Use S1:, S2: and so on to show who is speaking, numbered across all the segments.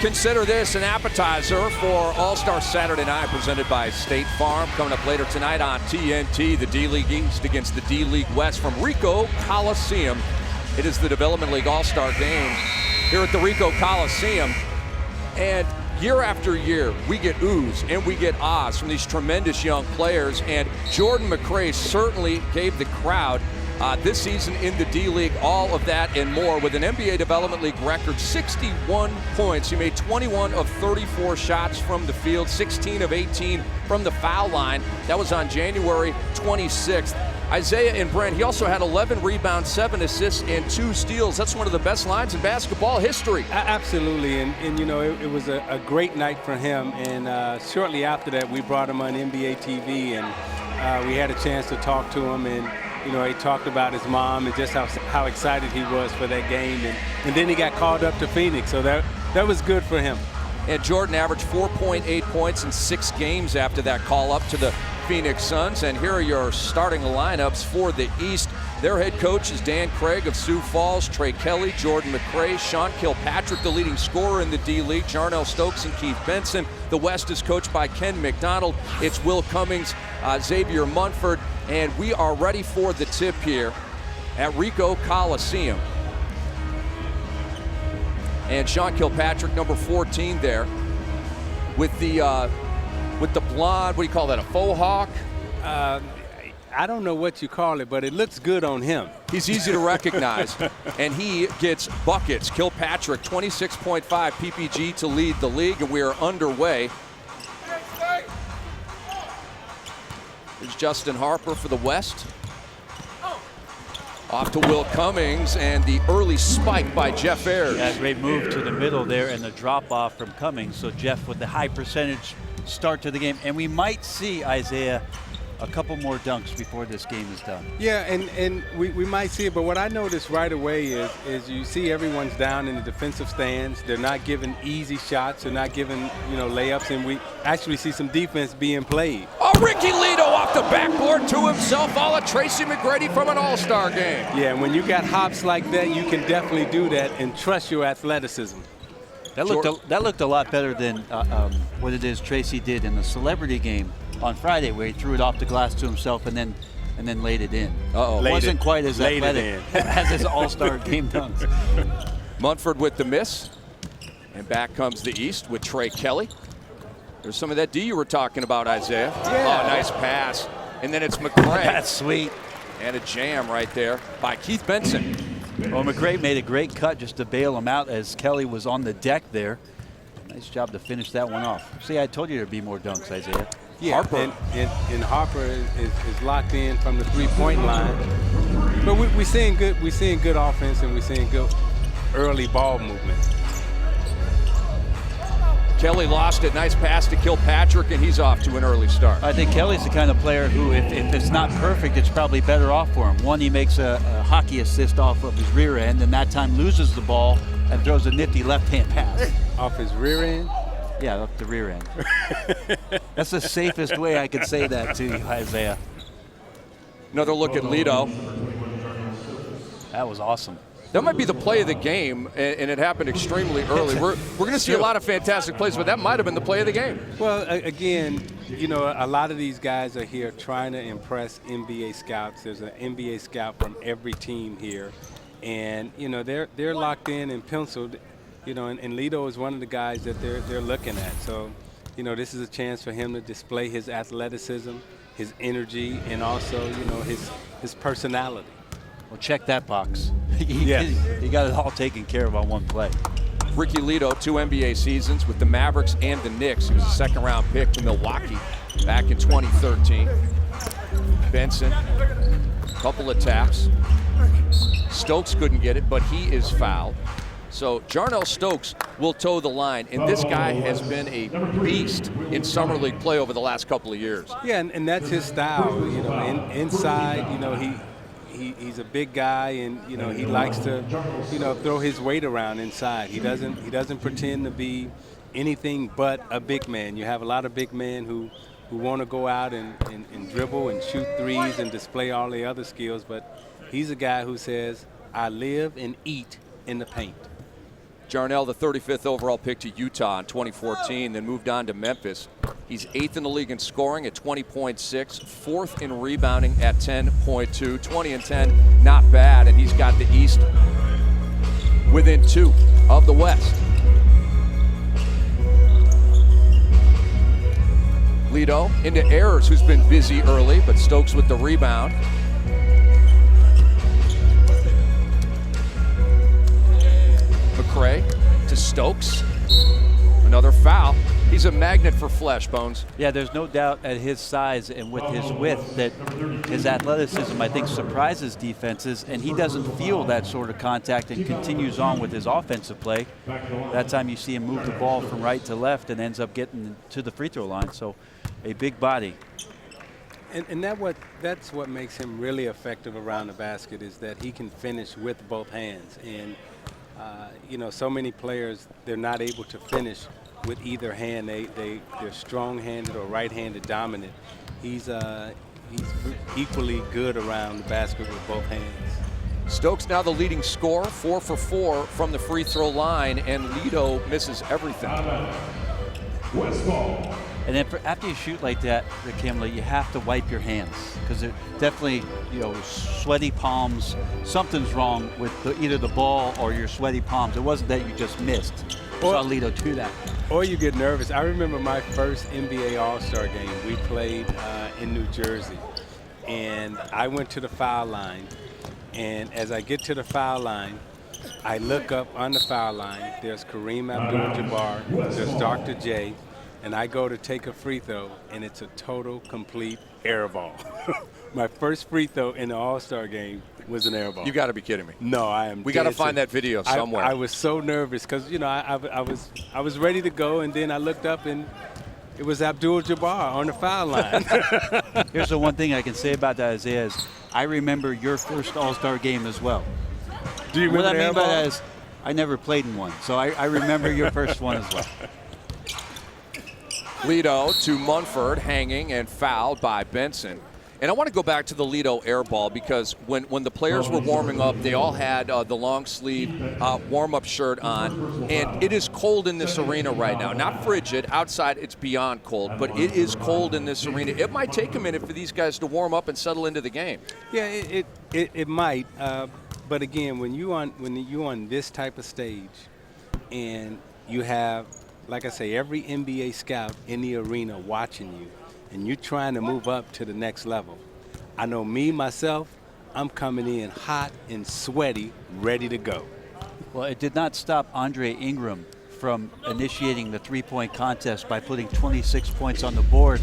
S1: Consider this an appetizer for All-Star Saturday Night, presented by State Farm. Coming up later tonight on TNT, the D-League East against the D-League West from Ricoh Coliseum. It is the Development League All-Star Game here at the Ricoh Coliseum. And year after year, we get oohs and we get ahs from these tremendous young players. And Jordan McCray certainly gave the crowd this season in the D-League all of that and more, with an NBA Development League record 61 points. He made 21 of 34 shots from the field, 16 of 18 from the foul line. That was on January 26th. Isaiah and Brent, he also had 11 rebounds, 7 assists, and 2 steals. That's one of the best lines in basketball history.
S2: Absolutely, and you know, it was a great night for him. And shortly after that, we brought him on NBA TV, and we had a chance to talk to him. And you know, he talked about his mom and just how excited he was for that game. And then he got called up to Phoenix, so that was good for him.
S1: And Jordan averaged 4.8 points in 6 games after that call up to the Phoenix Suns. And here are your starting lineups for the East. Their head coach is Dan Craig of Sioux Falls, Trey Kelly, Jordan McCray, Sean Kilpatrick, the leading scorer in the D-League, Jarnell Stokes and Keith Benson. The West is coached by Ken McDonald. It's Will Cummings, Xavier Munford, and we are ready for the tip here at Ricoh Coliseum. And Sean Kilpatrick, number 14 there, with the blonde, what do you call that, a faux hawk?
S2: I don't know what you call it, but it looks good on him.
S1: He's easy to recognize, and he gets buckets. Kilpatrick, 26.5 PPG to lead the league, and we are underway. There's Justin Harper for the West. Off to Will Cummings, and the early spike by Jeff Ayers.
S3: Yeah, great move to the middle there, and the drop-off from Cummings. So Jeff with the high percentage start to the game. And we might see, Isaiah, a couple more dunks before this game is done.
S2: Yeah, and we might see it, but what I noticed right away is you see everyone's down in the defensive stands. They're not giving easy shots. They're not giving, you know, layups, and we actually see some defense being played.
S1: Oh, Ricky Lito off the backboard to himself, a la Tracy McGrady from an All-Star game.
S2: Yeah, when you got hops like that, you can definitely do that and trust your athleticism.
S3: That looked a lot better than what it is Tracy did in the celebrity game on Friday, where he threw it off the glass to himself and then laid it in. Wasn't quite as athletic as his All-Star game dunks.
S1: Munford with the miss, and back comes the East with Trey Kelly. There's some of that D you were talking about, Isaiah.
S2: Yeah.
S1: Oh, nice pass. And then it's McCray.
S3: That's sweet.
S1: And a jam right there by Keith Benson.
S3: Well, McCray made a great cut just to bail him out as Kelly was on the deck there. Nice job to finish that one off. See, I told you there'd be more dunks, Isaiah.
S2: Yeah,
S1: Harper.
S2: And Harper is locked in from the three-point line. But we're seeing good offense, and we're seeing good early ball movement.
S1: Kelly lost it. Nice pass to Kilpatrick, and he's off to an early start.
S3: I think Kelly's the kind of player who, if it's not perfect, it's probably better off for him. One, he makes a hockey assist off of his rear end, and that time loses the ball and throws a nifty left-hand pass.
S2: Off his rear end?
S3: Yeah, up the rear end. That's the safest way I could say that to you, Isaiah.
S1: Another look at Lito.
S3: That was awesome.
S1: That might be the play of the game, and it happened extremely early. We're going to see a lot of fantastic plays, but that might have been the play of the game.
S2: Well, again, you know, a lot of these guys are here trying to impress NBA scouts. There's an NBA scout from every team here, and you know they're locked in and penciled. You know, and Lito is one of the guys that they're looking at. So, you know, this is a chance for him to display his athleticism, his energy, and also, you know, his personality.
S3: Well, check that box. He got it all taken care of on one play.
S1: Ricky Lito, 2 NBA seasons with the Mavericks and the Knicks. He was a second-round pick to Milwaukee back in 2013. Benson, a couple of taps. Stokes couldn't get it, but he is fouled. So Jarnell Stokes will toe the line, and this guy has been a beast in Summer League play over the last couple of years.
S2: Yeah, and that's his style. You know, inside, you know, he's a big guy, and you know he likes to, you know, throw his weight around inside. He doesn't pretend to be anything but a big man. You have a lot of big men who want to go out and dribble and shoot threes and display all the other skills, but he's a guy who says, I live and eat in the paint.
S1: Jarnell, the 35th overall pick to Utah in 2014, then moved on to Memphis. He's 8th in the league in scoring at 20.6, 4th in rebounding at 10.2, 20 and 10, not bad, and he's got the East within 2 of the West. Lito into Ayers, who's been busy early, but Stokes with the rebound. McCray to Stokes. Another foul. He's a magnet for flesh, Bones.
S3: Yeah, there's no doubt at his size and with his width that his athleticism, I think, surprises defenses, and he doesn't feel that sort of contact and continues on with his offensive play. That time you see him move the ball from right to left and ends up getting to the free throw line. So a big body.
S2: And that's what makes him really effective around the basket, is that he can finish with both hands. And you know, so many players, they're not able to finish with either hand. They're strong-handed or right-handed dominant. He's equally good around the basket with both hands.
S1: Stokes now the leading scorer, 4 for 4 from the free throw line, and Lito misses everything.
S3: And then after you shoot like that, Kimley, you have to wipe your hands, because it definitely, you know, sweaty palms. Something's wrong with either the ball or your sweaty palms. It wasn't that you just missed. Saw Lito do that.
S2: Or you get nervous. I remember my first NBA All-Star game. We played in New Jersey, and I went to the foul line. And as I get to the foul line, I look up on the foul line. There's Kareem Abdul-Jabbar. There's Dr. J. And I go to take a free throw, and it's a total, complete air ball. My first free throw in the All-Star game was an air ball.
S1: You got to be kidding me.
S2: No, I am.
S1: We got to find that video somewhere.
S2: I was so nervous because, you know, I was ready to go, and then I looked up, and it was Abdul-Jabbar on the foul line.
S3: Here's the one thing I can say about that, Isaiah, is I remember your first All-Star game as well.
S2: Do you remember
S3: what I mean by
S2: that
S3: is I never played in one, so I remember your first one as well.
S1: Lito to Munford, hanging and fouled by Benson. And I want to go back to the Lito air ball, because when the players were warming up, they all had the long sleeve warm-up shirt on, and it is cold in this arena right now. Not frigid. Outside, it's beyond cold, but it is cold in this arena. It might take a minute for these guys to warm up and settle into the game.
S2: Yeah, it might. But again, when you on this type of stage, and you have, like I say, every NBA scout in the arena watching you, and you're trying to move up to the next level. I know me, myself, I'm coming in hot and sweaty, ready to go.
S3: Well, it did not stop Andre Ingram from initiating the three-point contest by putting 26 points on the board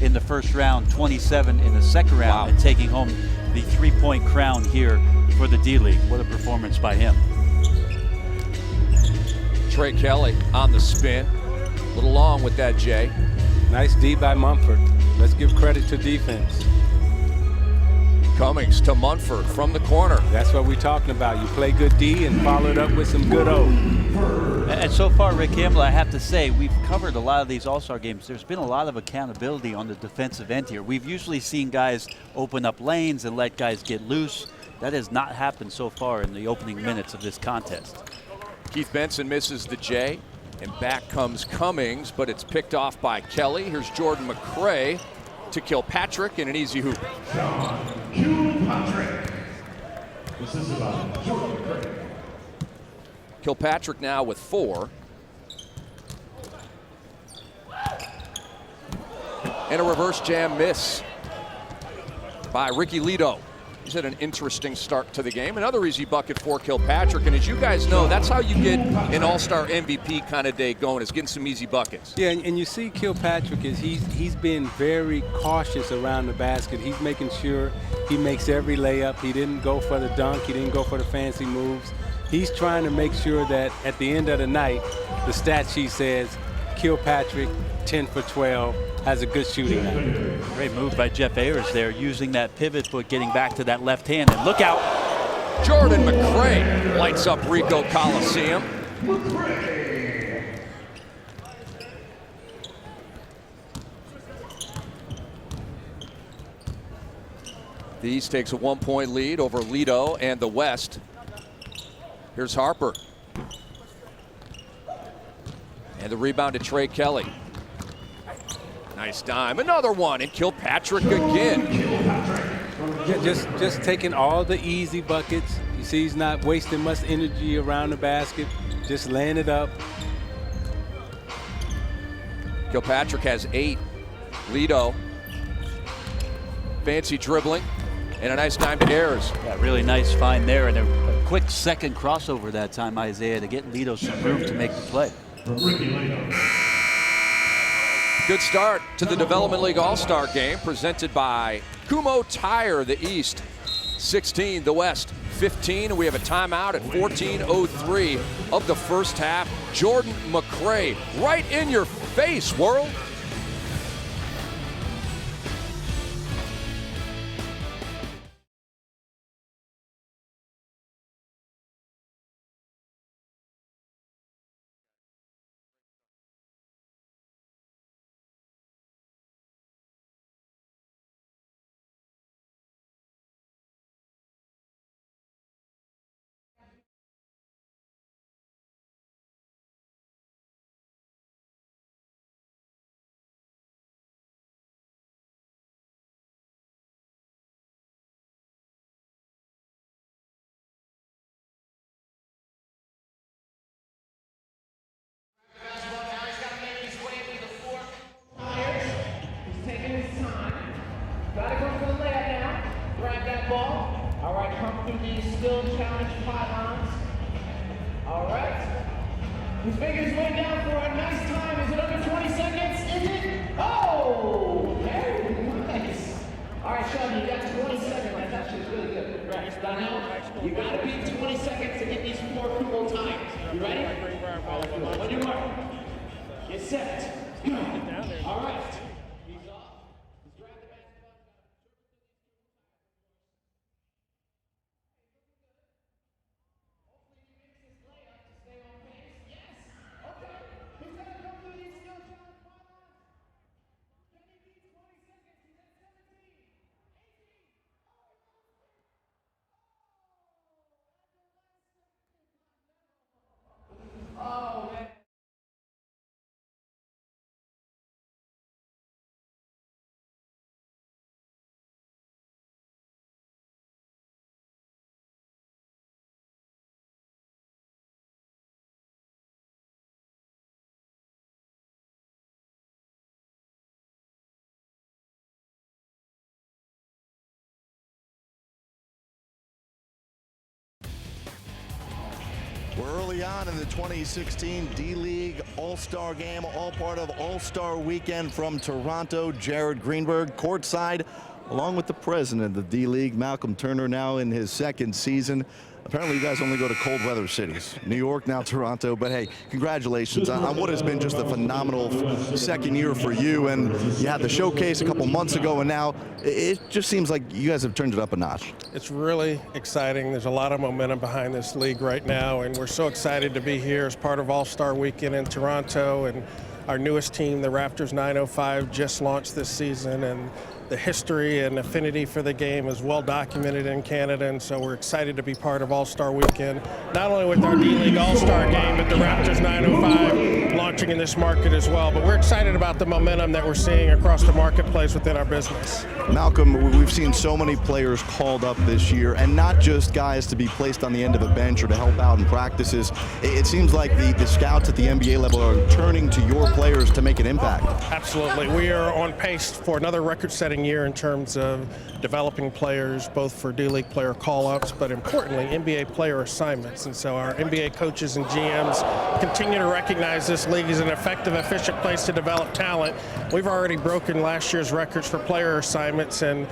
S3: in the first round, 27 in the second round, and taking home the three-point crown here for the D-League. What a performance by him.
S1: Trey Kelly on the spin. A little long with that, Jay.
S2: Nice D by Munford. Let's give credit to defense.
S1: Cummings to Munford from the corner.
S2: That's what we're talking about. You play good D and follow it up with some good O.
S3: And so far, Rick Campbell, I have to say, we've covered a lot of these All-Star games. There's been a lot of accountability on the defensive end here. We've usually seen guys open up lanes and let guys get loose. That has not happened so far in the opening minutes of this contest.
S1: Keith Benson misses the J, and back comes Cummings, but it's picked off by Kelly. Here's Jordan McCray to Kilpatrick, and an easy hoop. Kilpatrick now with 4. And a reverse jam miss by Ricky Lito. He's had an interesting start to the game. Another easy bucket for Kilpatrick. And as you guys know, that's how you get an All-Star MVP kind of day going, is getting some easy buckets.
S2: Yeah, and you see Kilpatrick is he's been very cautious around the basket. He's making sure he makes every layup. He didn't go for the dunk. He didn't go for the fancy moves. He's trying to make sure that at the end of the night, the stat sheet says Kilpatrick, 10 for 12, has a good shooting night.
S3: Great move by Jeff Ayers there, using that pivot foot, getting back to that left hand. And look out.
S1: Jordan McCray lights up Ricoh Coliseum. The East takes a 1-point lead over Lito and the West. Here's Harper. And the rebound to Trey Kelly. Nice dime. Another one, and Kilpatrick again.
S2: Yeah, just taking all the easy buckets. You see he's not wasting much energy around the basket. Just laying it up.
S1: Kilpatrick has 8. Lido. Fancy dribbling. And a nice dime to Ayers.
S3: Yeah, really nice find there. And a quick second crossover that time, Isaiah, to get Lido some room to make the play.
S1: Good start to the Development League All-Star game presented by Kumho Tire, the East 16, the West 15. We have a timeout at 14:03 of the first half. Jordan McRae, right in your face, world.
S4: He's making his way down for a nice time. Is it under 20 seconds? Is it? Oh! Very nice. All right, Sean, you got 20 seconds. That's actually really good. Right. Now, you got to beat 20 seconds to get these 4 Kumho times. You ready? When you are. Get set. All right. He's off. He's grabbed the basketball. Hopefully he makes his layup to stay on pace. Yes. Okay. He's got to come through these skill challenge pylons. Can he beat 20 seconds? He's at 17, 18. Oh, man.
S5: We're early on in the 2016 D-League All-Star Game, all part of All-Star Weekend from Toronto. Jared Greenberg courtside, along with the president of the D-League, Malcolm Turner, now in his 2nd season. Apparently you guys only go to cold weather cities. New York, now Toronto. But hey, congratulations on what has been just a phenomenal 2nd year for you. And you had the showcase a couple months ago, and now it just seems like you guys have turned it up a notch.
S6: It's really exciting. There's a lot of momentum behind this league right now, and we're so excited to be here as part of All-Star Weekend in Toronto. And our newest team, the Raptors 905, just launched this season, and the history and affinity for the game is well documented in Canada, and so we're excited to be part of All-Star Weekend, not only with our D-League All-Star Game, but the Raptors 905 launching in this market as well. But we're excited about the momentum that we're seeing across the marketplace within our business.
S5: Malcolm, we've seen so many players called up this year, and not just guys to be placed on the end of a bench or to help out in practices. It seems like the scouts at the NBA level are turning to your players to make an impact.
S6: Absolutely. We are on pace for another record-setting year in terms of developing players, both for D-League player call-ups, but importantly, NBA player assignments. And so our NBA coaches and GMs continue to recognize this league as an effective, efficient place to develop talent. We've already broken last year's records for player assignments, and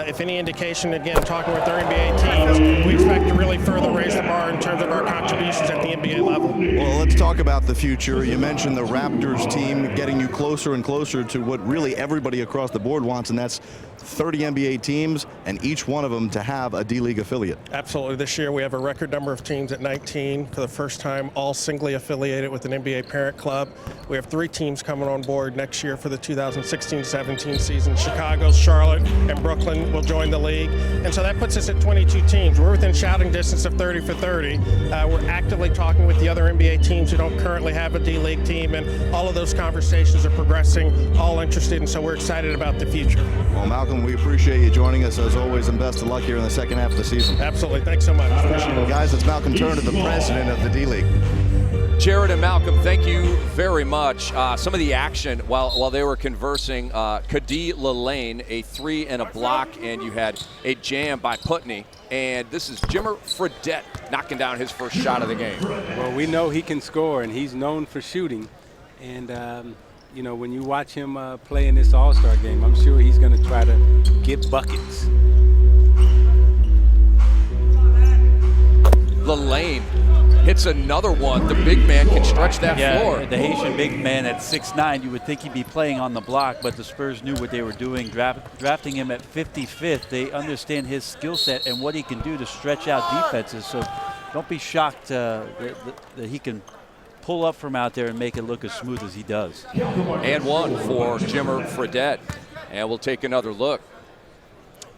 S6: if any indication, again, talking with our NBA teams, we expect to really further raise the bar in terms of our contributions at the NBA level.
S5: Well, let's talk about the future. You mentioned the Raptors team getting you closer and closer to what really everybody across the board wants, and that's 30 NBA teams, and each one of them to have a D-League affiliate.
S6: Absolutely. This year we have a record number of teams at 19. For the first time, all singly affiliated with an NBA parent club. club. We have 3 teams coming on board next year for the 2016-17 season. Chicago, Charlotte, and Brooklyn will join the league. And so that puts us at 22 teams. We're within shouting distance of 30 for 30. We're actively talking with the other NBA teams who don't currently have a D-League team, and all of those conversations are progressing, all interested, and so we're excited about the future.
S5: Well, Malcolm, we appreciate you joining us as always, and best of luck here in the second half of the season.
S6: Absolutely. Thanks so much. Appreciate it.
S5: Guys, it's Malcolm Turner, the president of the D-League.
S1: Jared and Malcolm, thank you very much. Some of the action while they were conversing, Cady Lillane, a 3 and a block, and you had a jam by Putney. And this is Jimmer Fredette knocking down his first shot of the game.
S2: Well, we know he can score, and he's known for shooting. And, you know, when you watch him play in this All-Star game, I'm sure he's going to try to get buckets.
S1: Lillane hits another one. The big man can stretch that floor.
S3: The Haitian big man at 6'9", you would think he'd be playing on the block, but the Spurs knew what they were doing, drafting him at 55th. They understand his skill set and what he can do to stretch out defenses. So don't be shocked that he can pull up from out there and make it look as smooth as he does.
S1: And one for Jimmer Fredette. And we'll take another look.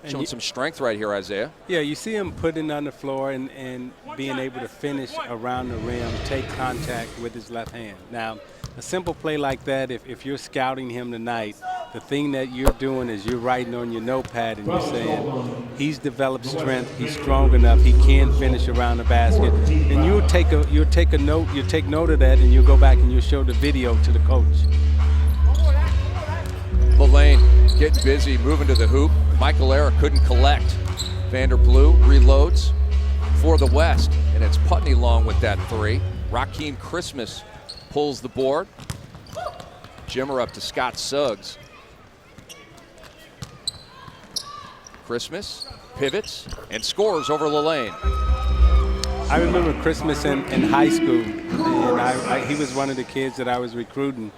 S1: Showing some strength right here, Isaiah.
S2: Yeah, you see him putting on the floor and being able to finish around the rim, take contact with his left hand. Now, a simple play like that, if you're scouting him tonight, the thing that you're doing is you're writing on your notepad and you're saying, he's developed strength, he's strong enough, he can finish around the basket. And you'll take note of that, and you'll go back and you'll show the video to the coach.
S1: Lillane getting busy, moving to the hoop. Michael Era couldn't collect. Vanderblue reloads for the West, and it's Putney long with that 3. Rakeem Christmas pulls the board. Jimmer up to Scott Suggs. Christmas pivots and scores over Lillane.
S2: I remember Christmas in high school, and he was one of the kids that I was recruiting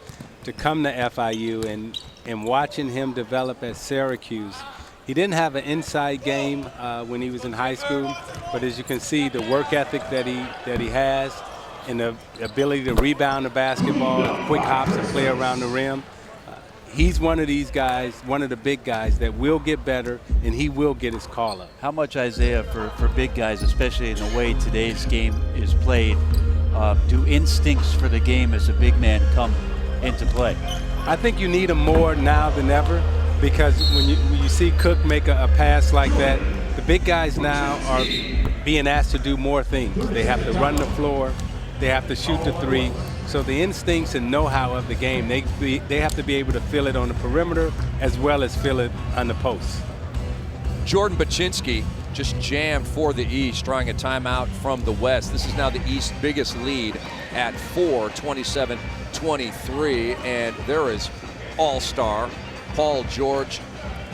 S2: to come to FIU, and watching him develop at Syracuse. He didn't have an inside game when he was in high school, but as you can see, the work ethic that he has and the ability to rebound the basketball, quick hops and play around the rim. He's one of these guys, one of the big guys that will get better, and he will get his call up.
S3: How much, Isaiah, for big guys, especially in the way today's game is played, do instincts for the game as a big man come into play?
S2: I think you need them more now than ever, because when you see Cook make a pass like that, the big guys now are being asked to do more things. They have to run the floor, they have to shoot the 3. So the instincts and know-how of the game, they have to be able to feel it on the perimeter as well as feel it on the post.
S1: Jordan Baczynski just jammed for the East, drawing a timeout from the West. This is now the East's biggest lead at 4, 27-23, and there is all-star Paul George.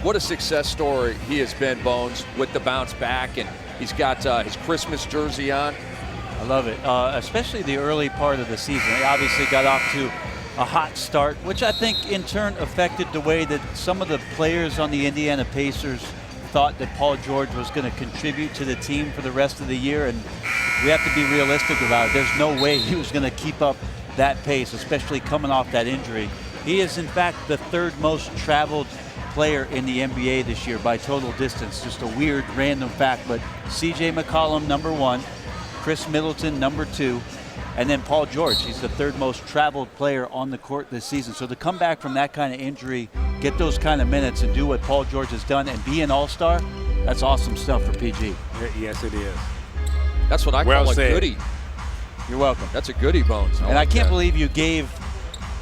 S1: What a success story he has been, Bones, with the bounce back, and he's got his Christmas jersey on.
S3: I love it, especially the early part of the season. They obviously got off to a hot start, which I think in turn affected the way that some of the players on the Indiana Pacers thought that Paul George was going to contribute to the team for the rest of the year, and we have to be realistic about it. There's no way he was going to keep up that pace, especially coming off that injury. He is, in fact, the 3rd most traveled player in the NBA this year by total distance. Just a weird, random fact, but C.J. McCollum, number 1, Chris Middleton, number 2, and then Paul George. He's the 3rd most traveled player on the court this season. So to come back from that kind of injury, get those kind of minutes, and do what Paul George has done and be an all-star, that's awesome stuff for PG.
S2: Yes, it is.
S1: That's what I call a goodie.
S3: You're welcome.
S1: That's a goodie, Bones.
S3: I can't believe you gave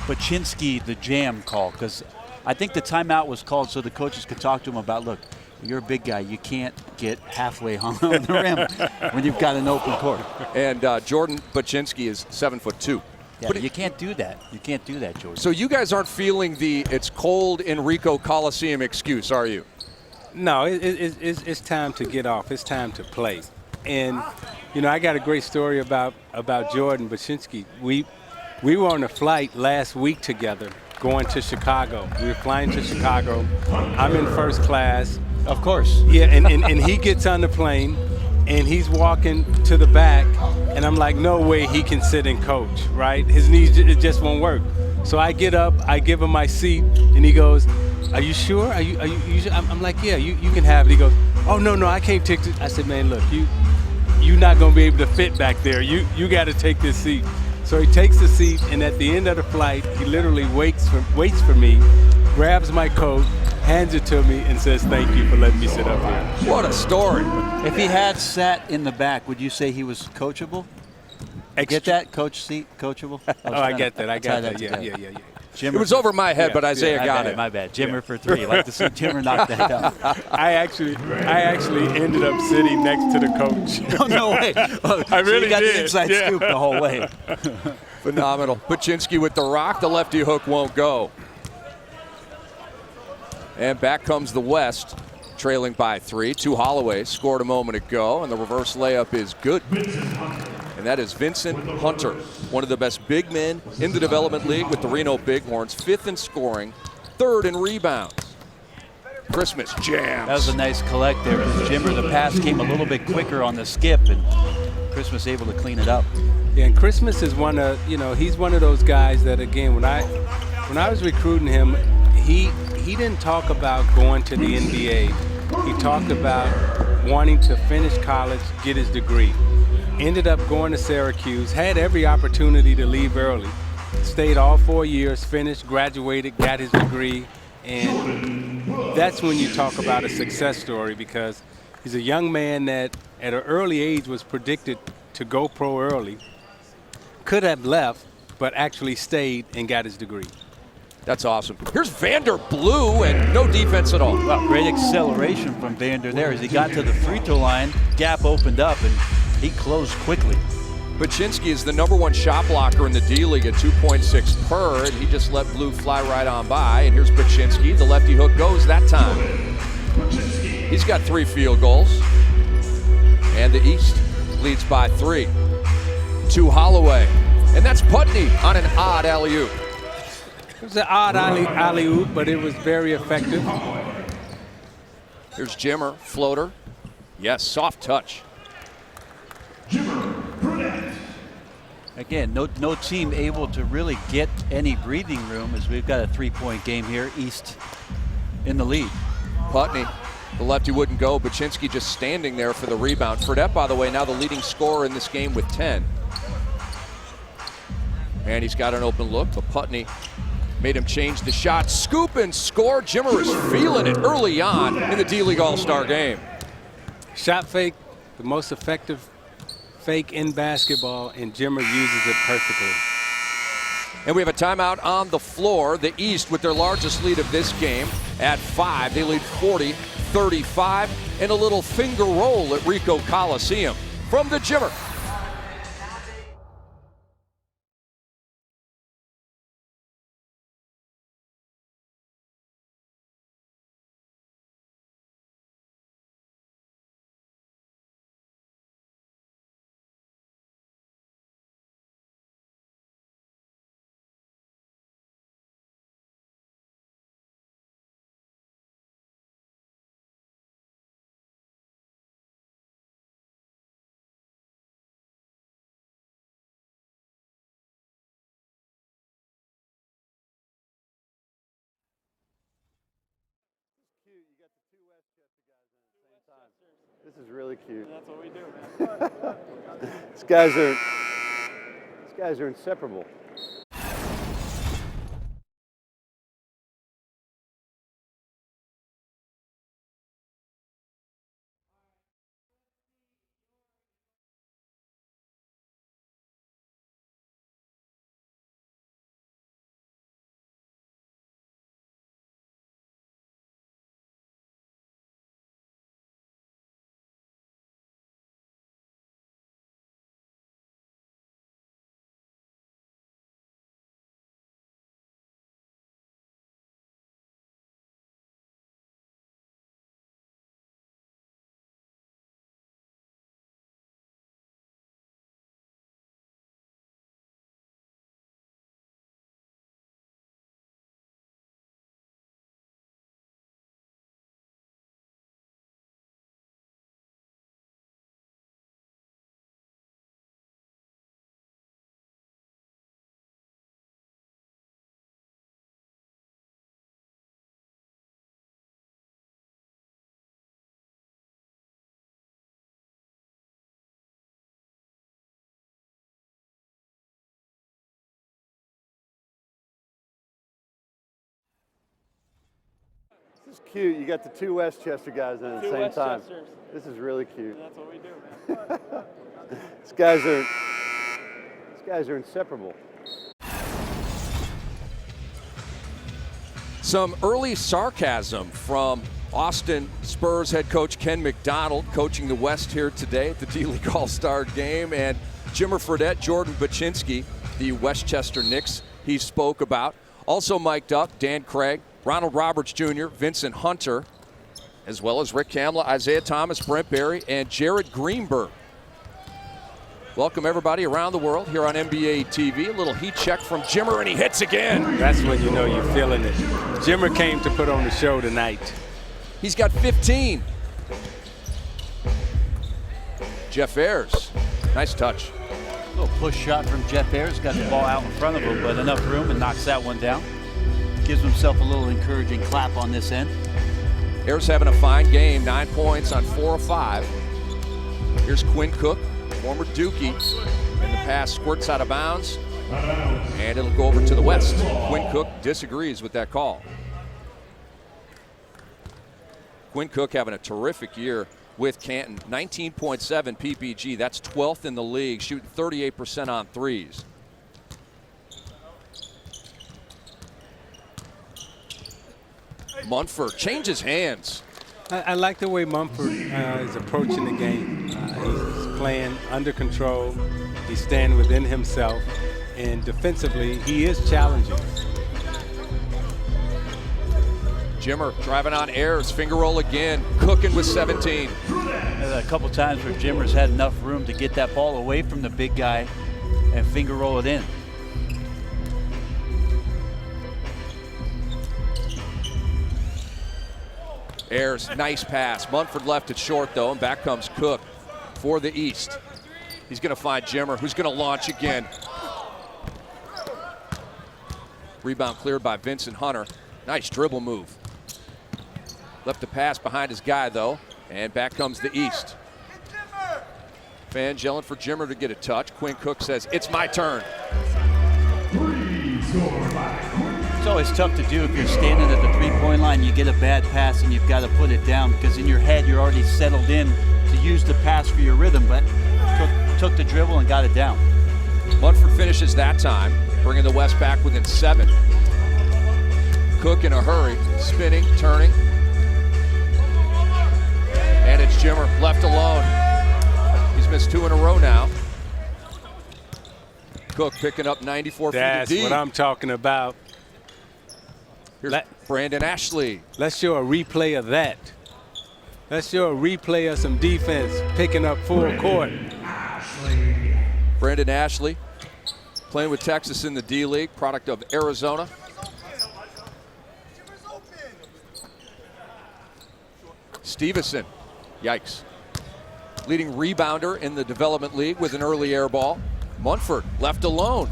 S3: Baczynski the jam call, because I think the timeout was called so the coaches could talk to him about, look, you're a big guy. You can't get halfway hung on the rim when you've got an open court.
S1: And Jordan Baczynski is 7'2".
S3: Yeah, but you can't do that. You can't do that, Jordan.
S1: So you guys aren't feeling the "it's cold in Ricoh Coliseum" excuse, are you?
S2: No, it's time to get off. It's time to play. And you know, I got a great story about Jordan Baczynski. We were on a flight last week together, going to Chicago. We were flying to Chicago. I'm in first class.
S3: Of course.
S2: Yeah, and he gets on the plane, and he's walking to the back, and And I'm like, no way he can sit and coach, right? His knees, it just won't work. So I get up, I give him my seat, and he goes, are you sure? Are you sure? I'm like, yeah, you can have it. He goes, oh, no, I can't take this. I said, man, look, you're not going to be able to fit back there. You got to take this seat. So he takes the seat, and at the end of the flight, he literally waits for me, grabs my coat, hands it to me, and says, thank you for letting me sit up here.
S1: What a story.
S3: If he had sat in the back, would you say he was coachable? Get that, coach seat, coachable?
S2: I get that. I got that. Yeah.
S1: It was over my head, but Isaiah got it.
S3: My bad. Jimmer for 3. I'd like to see Jimmer knock that down.
S2: I actually ended up sitting next to the coach.
S3: Oh, no way. Oh,
S2: I really
S3: so you got
S2: did.
S3: the inside scoop the whole way.
S1: Phenomenal. Paczynski with the rock. The lefty hook won't go. And back comes the West, trailing by 3. 2 Holloway scored a moment ago, and the reverse layup is good. And that is Vincent Hunter, one of the best big men in the development league with the Reno Bighorns, 5th in scoring, 3rd in rebounds. Christmas jams.
S3: That was a nice collect there because Jimmer, the pass came a little bit quicker on the skip, and Christmas able to clean it up.
S2: Yeah, and Christmas is he's one of those guys that, again, when I was recruiting him, he didn't talk about going to the NBA. He talked about wanting to finish college, get his degree. Ended up going to Syracuse, had every opportunity to leave early. Stayed all 4 years, finished, graduated, got his degree, and that's when you talk about a success story, because he's a young man that at an early age was predicted to go pro early, could have left, but actually stayed and got his degree.
S1: That's awesome. Here's Vander Blue, and no defense at all.
S3: Well, great acceleration from Vander there as he got to the free throw line. Gap opened up, and he closed quickly.
S1: Paczynski is the #1 shot blocker in the D-League at 2.6 per, and he just let Blue fly right on by. And here's Paczynski. The lefty hook goes that time. He's got 3 field goals. And the East leads by 3. To Holloway. And that's Putney on an odd alley-oop.
S2: It was an odd alley-oop, but it was very effective.
S1: Here's Jimmer, floater. Yes, soft touch.
S3: Again, no team able to really get any breathing room as we've got a 3-point game here, East in the lead.
S1: Putney, the lefty wouldn't go. Paczynski just standing there for the rebound. Fredette, by the way, now the leading scorer in this game with 10. And he's got an open look, but Putney made him change the shot. Scoop and score. Jimmer is feeling it early on in the D-League All-Star game.
S2: Shot fake, the most effective fake in basketball, and Jimmer uses it perfectly.
S1: And we have a timeout on the floor. The East with their largest lead of this game at 5. They lead 40-35, and a little finger roll at Ricoh Coliseum from the Jimmer.
S7: This is really cute.
S8: That's what we do, man.
S7: These guys are inseparable.
S8: This is cute. You got the two Westchester guys in at the same time. This is really cute.
S7: That's what we do.
S8: These guys are inseparable.
S1: Some early sarcasm from Austin Spurs head coach Ken McDonald, coaching the West here today at the D-League All-Star Game, and Jimmer Fredette, Jordan Baczynski, the Westchester Knicks he spoke about. Also mic'd up, Dan Craig, Ronald Roberts Jr., Vincent Hunter, as well as Rick Kamla, Isaiah Thomas, Brent Barry, and Jared Greenberg. Welcome everybody around the world here on NBA TV. A little heat check from Jimmer, and he hits again.
S2: That's when you know you're feeling it. Jimmer came to put on the show tonight.
S1: He's got 15. Jeff Ayers, nice touch.
S3: A little push shot from Jeff Ayers. Got the ball out in front of him, but enough room and knocks that one down. Gives himself a little encouraging clap on this end.
S1: Ayers having a fine game, 9 points on 4 of 5. Here's Quinn Cook, former Dookie, and the pass squirts out of bounds, and it'll go over to the West. Quinn Cook disagrees with that call. Quinn Cook having a terrific year with Canton, 19.7 PPG. That's 12th in the league, shooting 38% on threes. Munford changes hands.
S2: I like the way Mumford is approaching the game. He's playing under control. He's staying within himself. And defensively, he is challenging.
S1: Jimmer driving on Ayers, finger roll again, cooking with 17.
S3: A couple times where Jimmer's had enough room to get that ball away from the big guy and finger roll it in.
S1: Ayers, nice pass. Munford left it short, though, and back comes Cook for the East. He's going to find Jimmer, who's going to launch again. Rebound cleared by Vincent Hunter. Nice dribble move. Left the pass behind his guy, though, and back comes the East. Fans yelling for Jimmer to get a touch. Quinn Cook says, "It's my turn."
S3: It's always tough to do if you're standing at the three-point line. You get a bad pass and you've got to put it down because in your head you're already settled in to use the pass for your rhythm, but took the dribble and got it down.
S1: Munford finishes that time, bringing the West back within 7. Cook in a hurry, spinning, turning. And it's Jimmer left alone. He's missed 2 in a row now. Cook picking up 94
S2: That's
S1: for the D.
S2: what I'm talking about.
S1: Here's Brandon Ashley.
S2: Let's show a replay of that. Let's show a replay of some defense picking up full court.
S1: Brandon Ashley playing with Texas in the D-League, product of Arizona. Stevenson, yikes. Leading rebounder in the Development League with an early air ball. Munford left alone,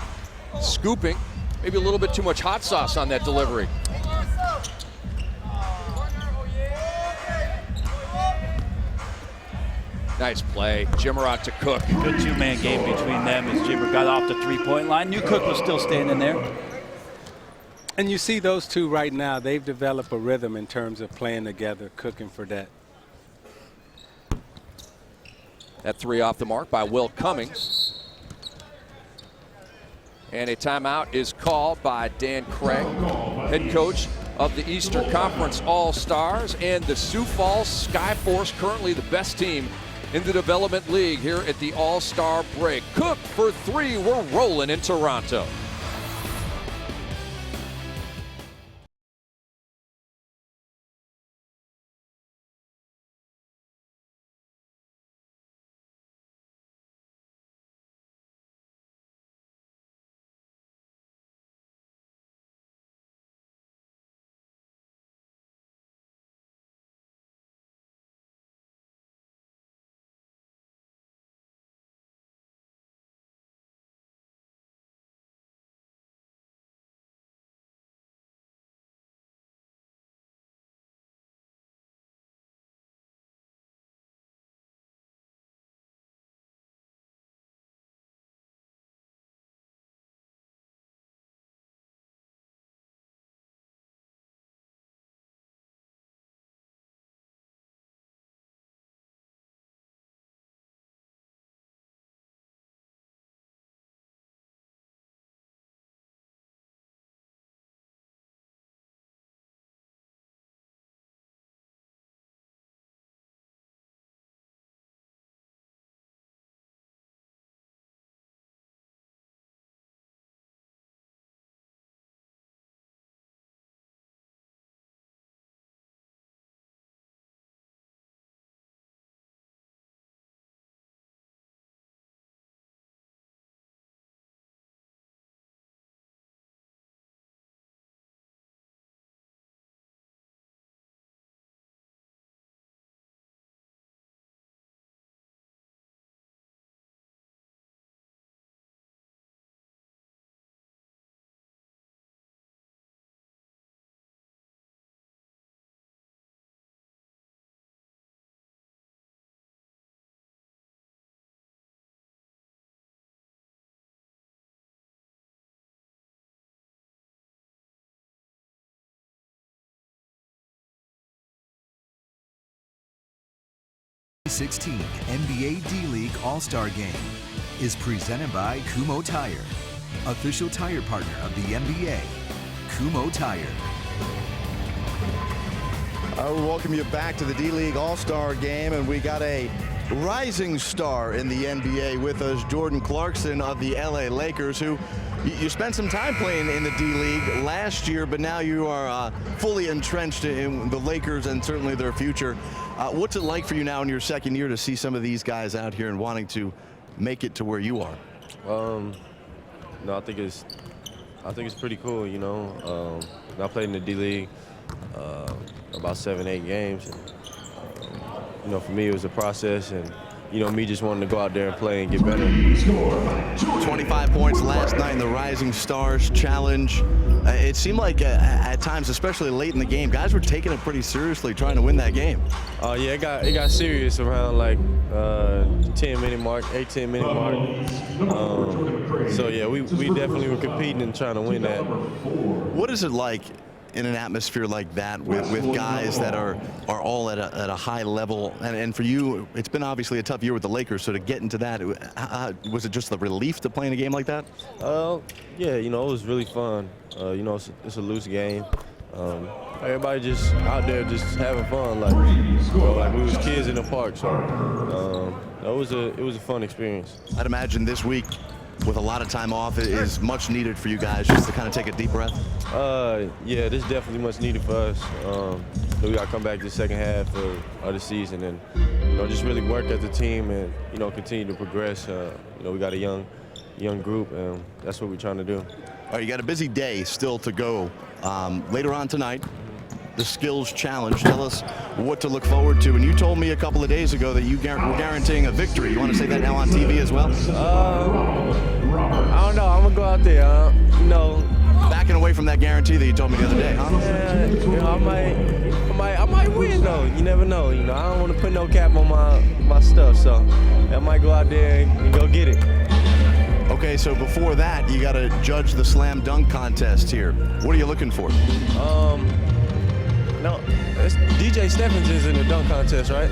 S1: scooping. Maybe a little bit too much hot sauce on that delivery. Nice play. Jimmer out to Cook.
S3: Good two-man game between them as Jimmer got off the three-point line. Knew Cook was still standing there.
S2: And you see those two right now, they've developed a rhythm in terms of playing together, Cook and Fredette.
S1: That 3 off the mark by Will Cummings. And a timeout is called by Dan Craig, head coach of the Eastern Conference All-Stars and the Sioux Falls Skyforce, currently the best team in the Development League here at the All-Star break. Cook for 3, we're rolling in Toronto.
S9: 16 NBA D-League All-Star Game is presented by Kumho Tire, official tire partner of the NBA. Kumho Tire.
S5: I will welcome you back to the D-League All-Star Game, and we got a rising star in the NBA with us, Jordan Clarkson of the LA Lakers, who you spent some time playing in the D-League last year, but now you are fully entrenched in the Lakers and certainly their future. What's it like for you now in your second year to see some of these guys out here and wanting to make it to where you are?
S10: No, I think it's pretty cool. You know, I played in the D-League about 7-8 games. And, you know, for me, it was a process, and you know, me just wanting to go out there and play and get better.
S5: 25 points last night in the Rising Stars Challenge. It seemed like at times, especially late in the game, guys were taking it pretty seriously, trying to win that game.
S10: Yeah, it got serious around like 10-minute mark, 8-10-minute mark. So yeah, we definitely were competing and trying to win that.
S5: What is it like in an atmosphere like that with guys that are all at a high level? And for you, it's been obviously a tough year with the Lakers, so to get into that, was it just the relief to play in a game like that?
S10: Yeah, you know, it was really fun. You know, it's a loose game. Everybody just out there just having fun, like, you know, like we was kids in the park. So it was a fun experience. I'd
S5: imagine this week, with a lot of time off, is much needed for you guys just to kind of take a deep breath?
S10: Yeah, this is definitely much needed for us. We got to come back to the second half of the season and, you know, just really work as a team and, you know, continue to progress. You know, we got a young group, and that's what we're trying to do.
S5: All right, you got a busy day still to go. Later on tonight, the Skills Challenge. Tell us what to look forward to. And you told me a couple of days ago that you were guaranteeing a victory. You want to say that now on TV as well?
S10: I don't know. I'm going to go out there, you know.
S5: Backing away from that guarantee that you told me the other day, huh?
S10: Yeah, you know, I might win, though. You never know. You know, I don't want to put no cap on my stuff, so I might go out there and go get it.
S5: Okay, so before that, you got to judge the slam dunk contest here. What are you looking for?
S10: No, DJ Stephens is in the dunk contest, right?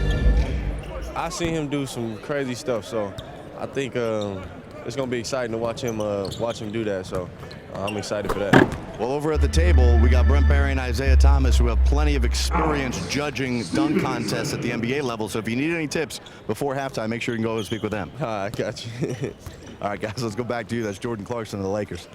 S10: I seen him do some crazy stuff, so I think it's gonna be exciting to watch him do that. So I'm excited for that.
S5: Well, over at the table, we got Brent Barry and Isaiah Thomas, who have plenty of experience judging dunk contests at the NBA level. So if you need any tips before halftime, make sure you can go and speak with them.
S10: I got you.
S5: All right, guys, let's go back to you. That's Jordan Clarkson of the Lakers.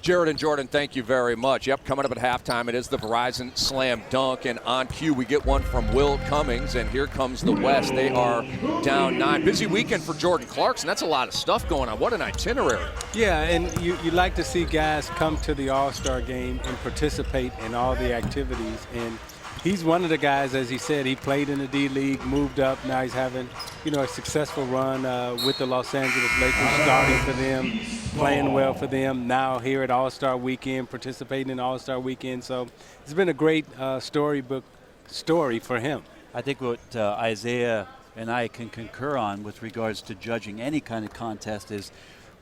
S1: Jared and Jordan, thank you very much. Yep, coming up at halftime, it is the Verizon Slam Dunk, and on cue, we get one from Will Cummings, and here comes the West. They are down 9. Busy weekend for Jordan Clarkson. That's a lot of stuff going on. What an itinerary.
S2: Yeah, and you like to see guys come to the All-Star game and participate in all the activities, and he's one of the guys, as he said, he played in the D-League, moved up. Now he's having, you know, a successful run with the Los Angeles Lakers, starting for them, playing well for them. Now here at All-Star Weekend, participating in All-Star Weekend. So it's been a great storybook story for him.
S3: I think what Isaiah and I can concur on with regards to judging any kind of contest is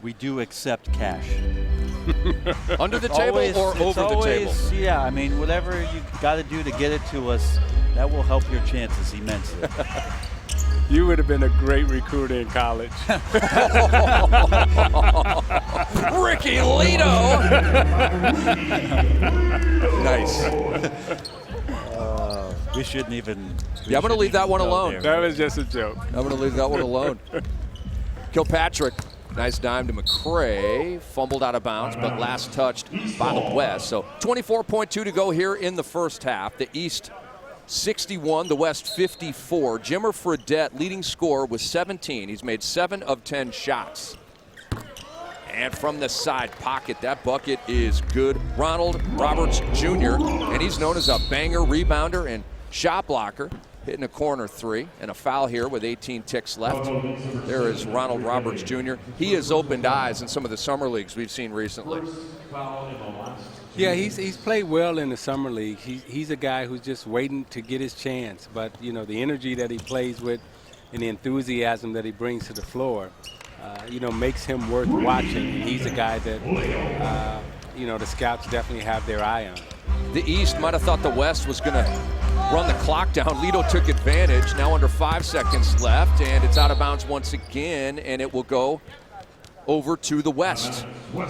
S3: we do accept cash.
S1: Under the table or over the table?
S3: Yeah, I mean, whatever you got to do to get it to us, that will help your chances immensely.
S2: You would have been a great recruiter in college.
S1: Ricky Lito!
S3: Nice. We shouldn't even.
S1: Yeah, I'm going to leave that one alone.
S2: That was just a joke.
S1: I'm going to leave that one alone. Kilpatrick. Nice dime to McCray, fumbled out of bounds, but last touched by the West. So 24.2 to go here in the first half. The East 61, the West 54. Jimmer Fredette, leading scorer, with 17. He's made 7 of 10 shots. And from the side pocket, that bucket is good. Ronald Roberts Jr., and he's known as a banger, rebounder, and shot blocker. Hitting a corner 3, and a foul here with 18 ticks left. There is Ronald Roberts Jr. He has opened eyes in some of the summer leagues we've seen recently.
S2: Yeah, he's played well in the summer league. He's a guy who's just waiting to get his chance. But, you know, the energy that he plays with and the enthusiasm that he brings to the floor, you know, makes him worth watching. And he's a guy that, you know, the scouts definitely have their eye on.
S1: The East might have thought the West was going to run the clock down. Lido took advantage. Now under 5 seconds left, and it's out of bounds once again, and it will go over to the west.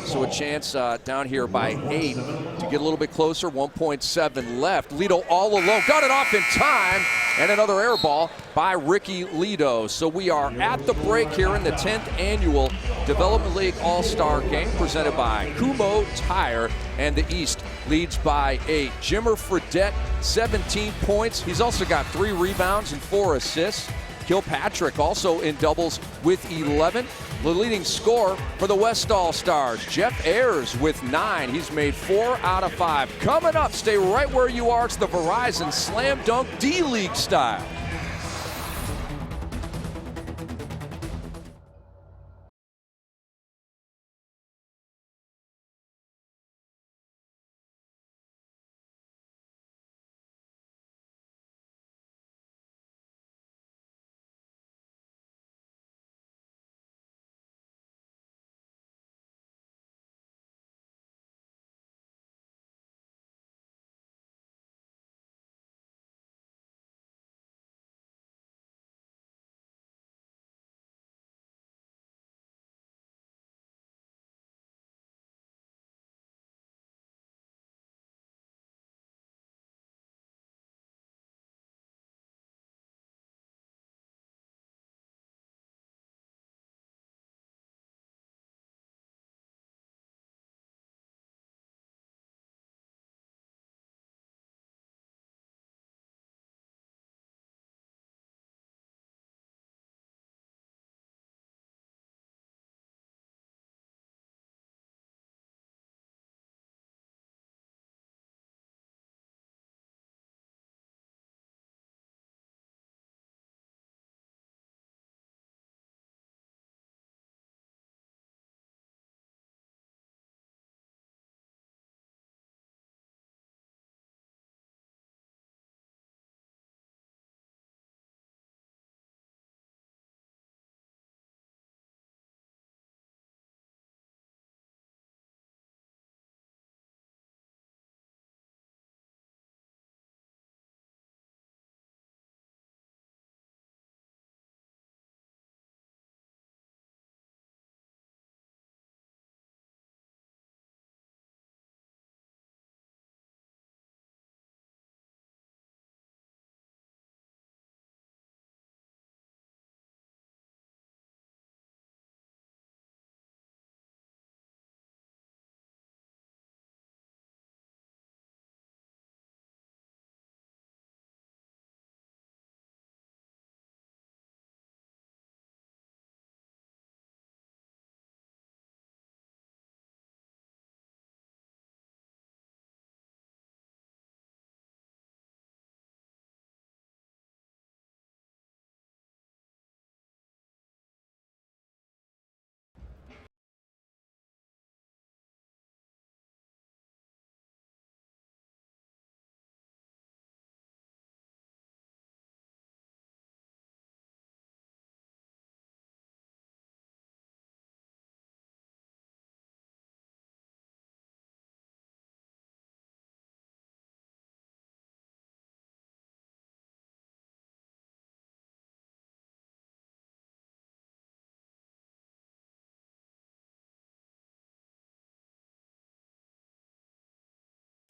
S1: So a chance down here by 8 to get a little bit closer. 1.7 left. Lido all alone. Got it off in time. And another air ball by Ricky Lido. So we are at the break here in the 10th annual Development League All-Star Game presented by Kumho Tire. And the East leads by 8. Jimmer Fredette, 17 points. He's also got 3 rebounds and 4 assists. Kilpatrick also in doubles with 11. The leading scorer for the West All-Stars, Jeff Ayers with 9. He's made 4 out of 5. Coming up, stay right where you are. It's the Verizon Slam Dunk D-League style.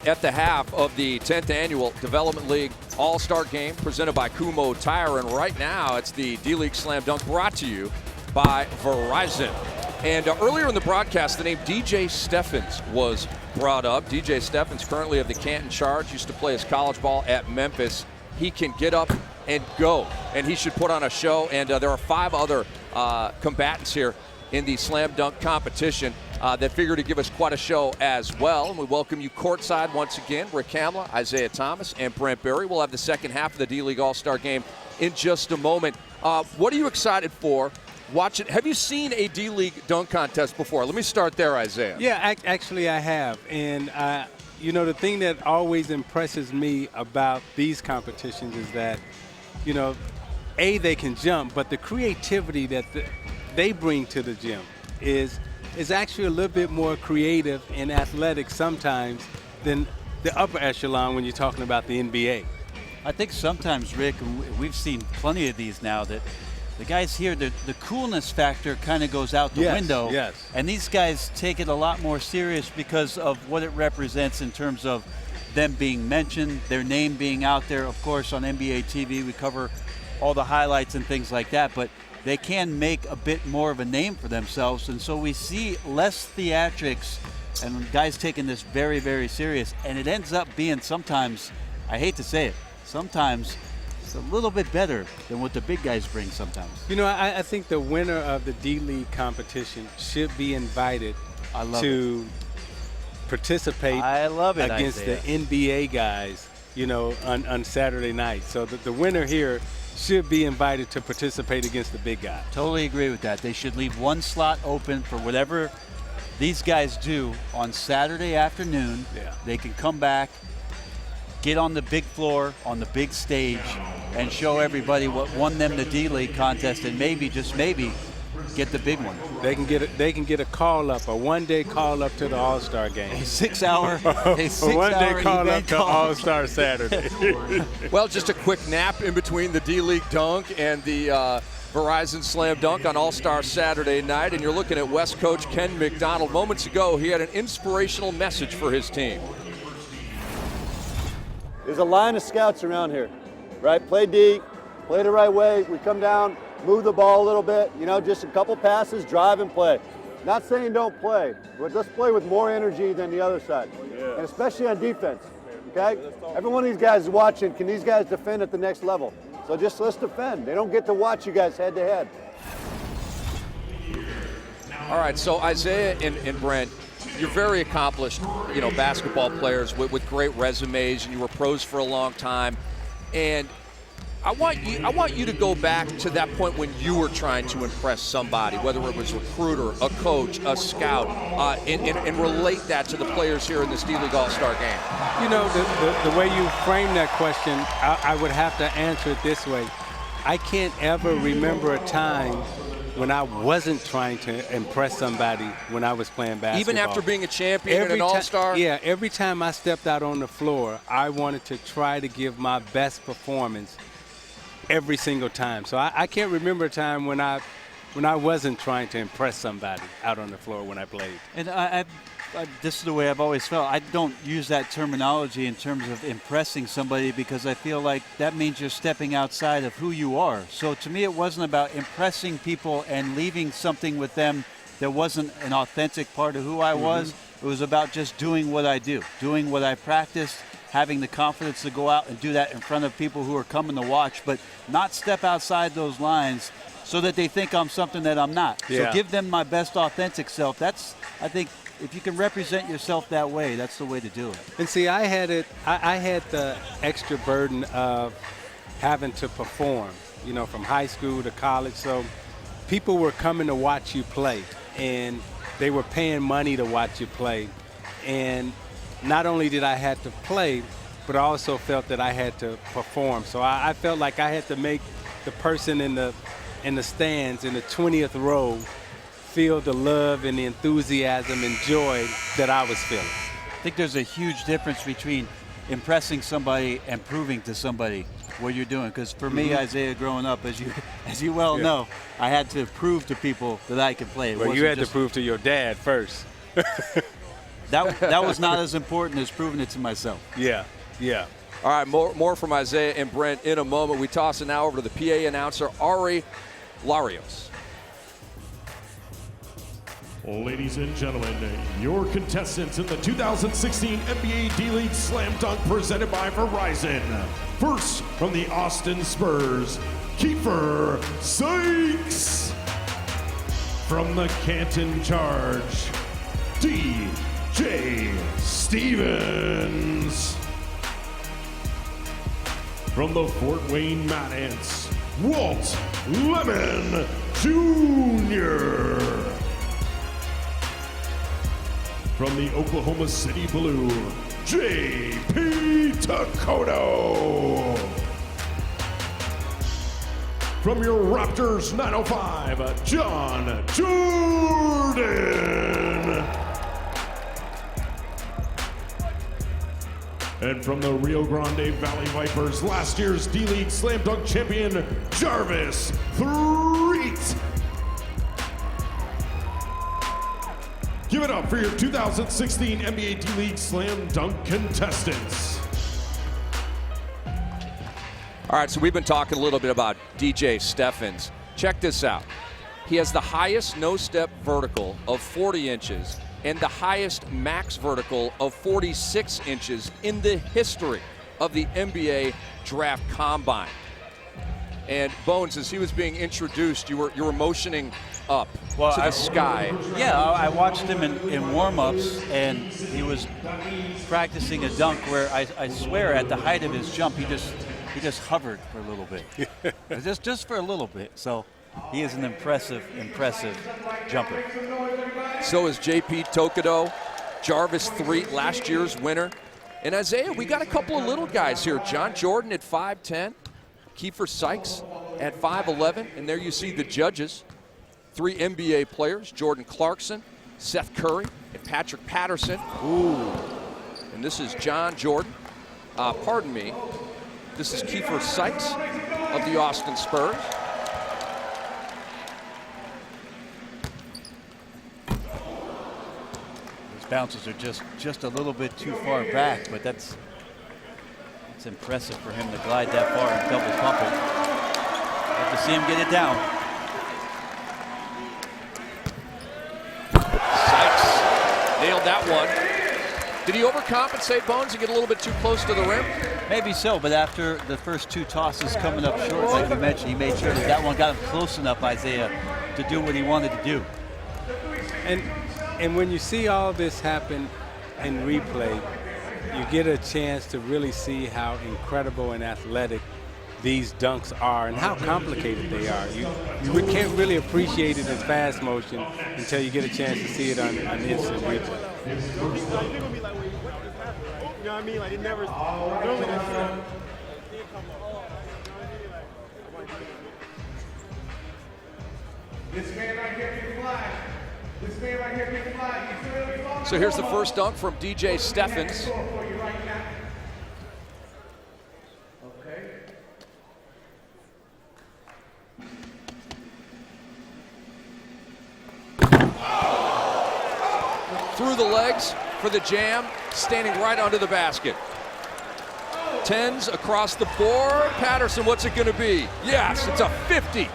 S1: At the half of the 10th annual Development League All-Star Game presented by Kumho Tire. And right now it's the D-League Slam Dunk brought to you by Verizon. And earlier in the broadcast, the name DJ Steffens was brought up. DJ Steffens, currently of the Canton Charge, used to play his college ball at Memphis. He can get up and go, and he should put on a show. And there are 5 other combatants here in the slam dunk competition that figure to give us quite a show as well. And we welcome you courtside once again. Rick Kamla, Isaiah Thomas, and Brent Berry. We'll have the second half of the D-League All-Star Game in just a moment. What are you excited for? Watch it. Have you seen a D-League dunk contest before? Let me start there, Isaiah.
S2: Yeah, actually I have. And, you know, the thing that always impresses me about these competitions is that, you know, A, they can jump, but the creativity that they bring to the gym is actually a little bit more creative and athletic sometimes than the upper echelon when you're talking about the NBA.
S3: I think sometimes, Rick, and we've seen plenty of these now, that the guys here, the coolness factor kind of goes out the window.
S2: Yes.
S3: And these guys take it a lot more serious because of what it represents in terms of them being mentioned, their name being out there. Of course, on NBA TV, we cover all the highlights and things like that, but they can make a bit more of a name for themselves. And so we see less theatrics and guys taking this very, very serious. And it ends up being sometimes, I hate to say it, sometimes it's a little bit better than what the big guys bring sometimes.
S2: You know, I think the winner of the D-League competition should be invited to participate against
S3: Isaiah.
S2: the NBA guys, you know, on Saturday night. So the winner here should be invited to participate against the big guy.
S3: Totally agree with that. They should leave one slot open for whatever these guys do on Saturday afternoon.
S2: Yeah.
S3: They can come back, get on the big floor, on the big stage, and show everybody what won them the D-League contest, and maybe, just maybe, get the big one.
S2: They can get a call up, a one-day call up to the All-Star game.
S3: A 6 hour,
S2: one-day call up to All-Star Saturday.
S1: Well, just a quick nap in between the D-League dunk and the Verizon Slam Dunk on All-Star Saturday night, and you're looking at West coach Ken McDonald. Moments ago, he had an inspirational message for his team.
S8: There's a line of scouts around here, right? Play D, play the right way. We come down, move the ball a little bit, you know, just a couple passes, drive and play. Not saying don't play, but let's play with more energy than the other side, and especially on defense, okay? Every one of these guys is watching, can these guys defend at the next level? So just let's defend. They don't get to watch you guys head to head.
S1: All right, so Isaiah and Brent, you're very accomplished, you know, basketball players with great resumes, and you were pros for a long time. And I want you to go back to that point when you were trying to impress somebody, whether it was a recruiter, a coach, a scout, and relate that to the players here in this D-League All-Star game.
S2: You know, the way you frame that question, I would have to answer it this way. I can't ever remember a time when I wasn't trying to impress somebody when I was playing basketball.
S1: Even after being a champion and an all-star?
S2: Yeah, every time I stepped out on the floor, I wanted to try to give my best performance every single time. So I can't remember a time when I wasn't trying to impress somebody out on the floor when I played.
S3: And this is the way I've always felt. I don't use that terminology in terms of impressing somebody because I feel like that means you're stepping outside of who you are. So to me, it wasn't about impressing people and leaving something with them that wasn't an authentic part of who I was. It was about just doing what I do, doing what I practiced, having the confidence to go out and do that in front of people who are coming to watch, but not step outside those lines so that they think I'm something that I'm not.
S2: Yeah.
S3: So give them my best authentic self. That's, I think, if you can represent yourself that way, that's the way to do it.
S2: And see, I had the extra burden of having to perform, you know, from high school to college. So people were coming to watch you play, and they were paying money to watch you play. And not only did I have to play, but I also felt that I had to perform. So I felt like I had to make the person in the stands in the 20th row feel the love and the enthusiasm and joy that I was feeling.
S3: I think there's a huge difference between impressing somebody and proving to somebody what you're doing. Because for me, Isaiah, growing up, as you well know, I had to prove to people that I could play.
S2: Well, you had to prove to your dad first.
S3: That was not as important as proving it to myself.
S2: Yeah.
S1: All right, more from Isaiah and Brent in a moment. We toss it now over to the PA announcer, Ari Larios.
S11: Ladies and gentlemen, your contestants in the 2016 NBA D-League Slam Dunk presented by Verizon. First, from the Austin Spurs, Kiefer Sykes. From the Canton Charge, DJ Stevens. From the Fort Wayne Mad Ants, Walt Lemon Jr. From the Oklahoma City Blue, J.P. Takoto. From your Raptors 905, John Jordan. And from the Rio Grande Valley Vipers, last year's D-League Slam Dunk champion, Jarvis Threet. Give it up for your 2016 NBA D-League Slam Dunk contestants.
S1: All right, so we've been talking a little bit about DJ Steffens. Check this out. He has the highest no-step vertical of 40 inches and the highest max vertical of 46 inches in the history of the NBA Draft Combine. And Bones, as he was being introduced, you were motioning up to the sky.
S3: Yeah, I watched him in warm-ups, and he was practicing a dunk where I swear at the height of his jump, he just hovered for a little bit. just for a little bit. So he is an impressive jumper.
S1: So is J.P. Tokido, Jarvis Threet, last year's winner. And Isaiah, we got a couple of little guys here. John Jordan at 5'10", Kiefer Sykes at 5'11", and there you see the judges. 3 NBA players, Jordan Clarkson, Seth Curry, and Patrick Patterson. Ooh. And this is John Jordan. Pardon me. This is Kiefer Sykes of the Austin Spurs.
S3: Those bounces are just a little bit too far back, but that's impressive for him to glide that far and double pump it. Love to see him get it down.
S1: Sykes nailed that one. Did he overcompensate, Bones, and get a little bit too close to the rim?
S3: Maybe so, but after the first 2 tosses coming up short, like you mentioned, he made sure that one got him close enough, Isaiah, to do what he wanted to do.
S2: And when you see all this happen in replay, you get a chance to really see how incredible and athletic these dunks are and how complicated they are. You can't really appreciate it in fast motion until you get a chance to see it on instant replay.
S7: You know what I mean? Like, it never, normally that's
S4: This man right here can fly. This man right here can fly.
S1: So here's the first dunk from DJ Steffens. Through the legs for the jam, standing right under the basket. 10s across the board. Patterson, what's it going to be? Yes, it's a 50.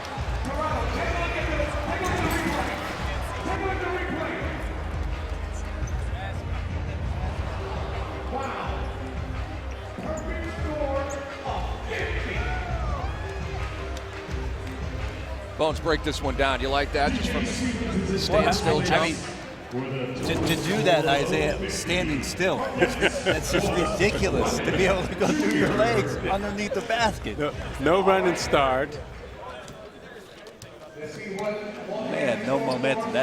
S1: Bones, break this one down. You like that, just from the standstill jump?
S3: I mean, to do that, Isaiah, standing still, that's just ridiculous to be able to go through your legs underneath the basket.
S2: No running start.
S3: Man, no momentum.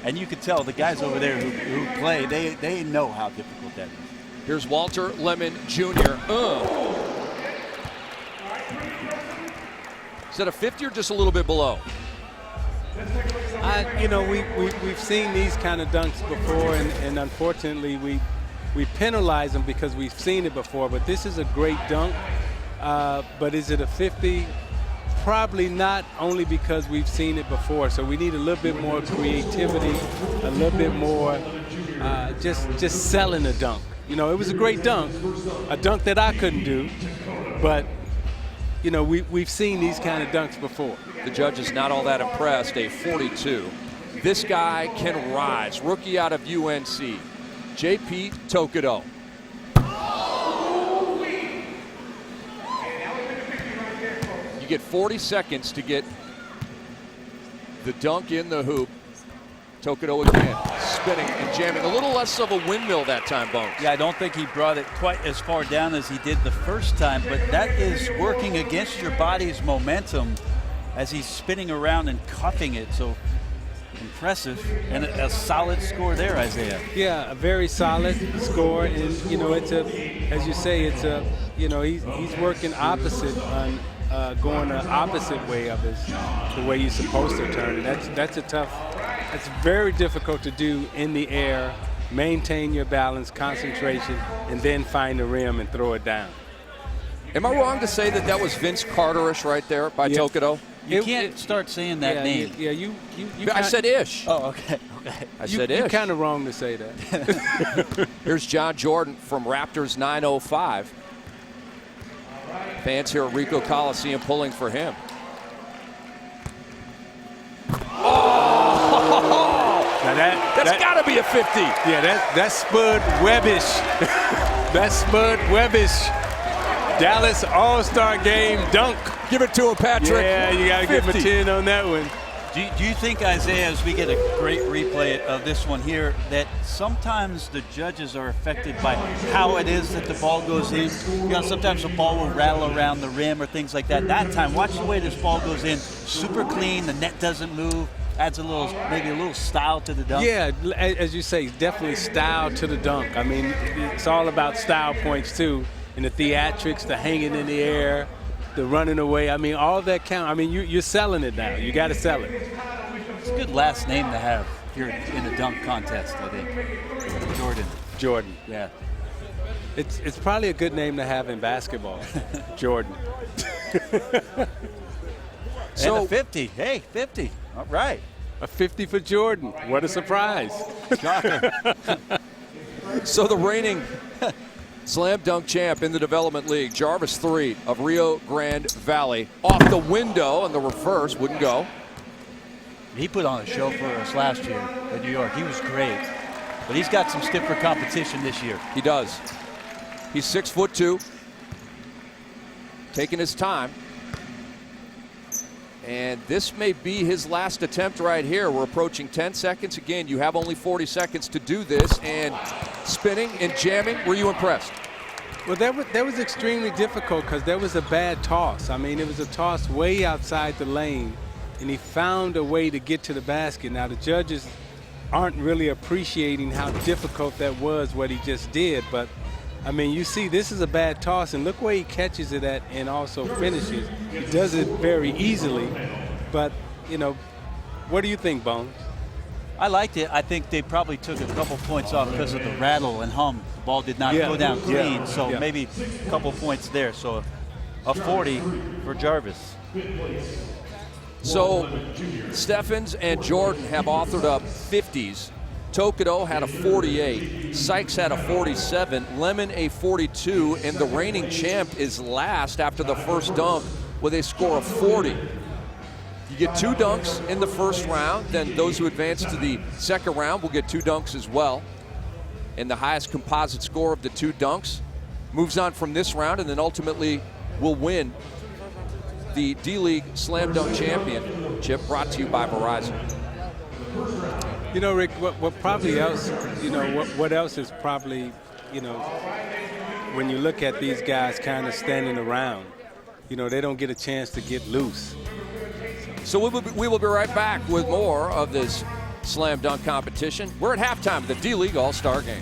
S3: And you can tell the guys over there who play, they know how difficult that is.
S1: Here's Walter Lemon Jr. Is that a 50 or just a little bit below?
S2: We've seen these kind of dunks before, and unfortunately we penalize them because we've seen it before. But this is a great dunk. But is it a 50? Probably not, only because we've seen it before. So we need a little bit more creativity, a little bit more just selling a dunk. You know, it was a great dunk, a dunk that I couldn't do, but you know, we've seen these kind of dunks before.
S1: The judge is not all that impressed, a 42. This guy can rise. Rookie out of UNC, J.P. Tokido. You get 40 seconds to get the dunk in the hoop. Tokido again, spinning and jamming. A little less of a windmill that time, Bones.
S3: Yeah, I don't think he brought it quite as far down as he did the first time, but that is working against your body's momentum as he's spinning around and cuffing it. So impressive, and a solid score there, Isaiah.
S2: Yeah, a very solid score, and you know, it's as you say, he's working opposite on going the opposite way of the way you're supposed to turn. And that's very difficult to do in the air maintain your balance, concentration, and then find the rim and throw it down.
S1: Am I wrong to say that that was Vince Carterish right there by Tokido?
S3: You can't start saying that name.
S1: I said Ish.
S3: Oh, okay.
S1: I said Ish.
S2: You're kind of wrong to say that.
S1: Here's John Jordan from Raptors 905. Fans here at Ricoh Coliseum pulling for him.
S2: Now
S1: that's got to be a 50.
S2: Yeah, that's Spud Webbish. That's Spud Webbish. Dallas All-Star Game dunk.
S1: Give it to him, Patrick.
S2: Yeah, you got to give him a 10 on that one.
S3: Do you think, Isaiah, as we get a great replay of this one here, that sometimes the judges are affected by how it is that the ball goes in? You know, sometimes the ball will rattle around the rim or things like that. That time, watch the way this ball goes in. Super clean, the net doesn't move. Adds a little, maybe a little style to the dunk.
S2: Yeah, as you say, definitely style to the dunk. I mean, it's all about style points, too. And the theatrics, the hanging in the air, the running away. I mean, all that count. I mean, you're selling it now. You got to sell it.
S3: It's a good last name to have if you're in a dunk contest, I think. Jordan.
S2: Jordan.
S3: Yeah.
S2: It's probably a good name to have in basketball. Jordan.
S3: So and a 50. Hey, 50. All right.
S2: A 50 for Jordan. What a surprise.
S1: So the reigning slam dunk champ in the Development League, Jarvis 3 of Rio Grande Valley. Off the window and the reverse wouldn't go.
S3: He put on a show for us last year in New York. He was great. But he's got some stiffer competition this year.
S1: He does. He's 6'2", taking his time. And this may be his last attempt right here. We're approaching 10 seconds. Again, you have only 40 seconds to do this. And spinning and jamming, were you impressed?
S2: Well, that was extremely difficult because there was a bad toss. I mean, it was a toss way outside the lane, and he found a way to get to the basket. Now, the judges aren't really appreciating how difficult that was, what he just did. But, I mean, you see, this is a bad toss, and look where he catches it at and also finishes. He does it very easily. But, you know, what do you think, Bones?
S3: I liked it. I think they probably took a couple points off because of the rattle and hum. The ball did not go down clean, so maybe a couple points there. So a 40 for Jarvis.
S1: So Steffens and Jordan have authored up 50s. Tokido had a 48, Sykes had a 47, Lemon a 42, and the reigning champ is last after the first dunk with a score of 40. You get 2 dunks in the first round, then those who advance to the second round will get 2 dunks as well. And the highest composite score of the 2 dunks moves on from this round and then ultimately will win the D-League Slam Dunk Championship, brought to you by Verizon.
S2: You know, Rick, what probably else, you know, what else is probably, you know, when you look at these guys kind of standing around, you know, they don't get a chance to get loose.
S1: So we will be right back with more of this slam dunk competition. We're at halftime of the D-League All-Star Game.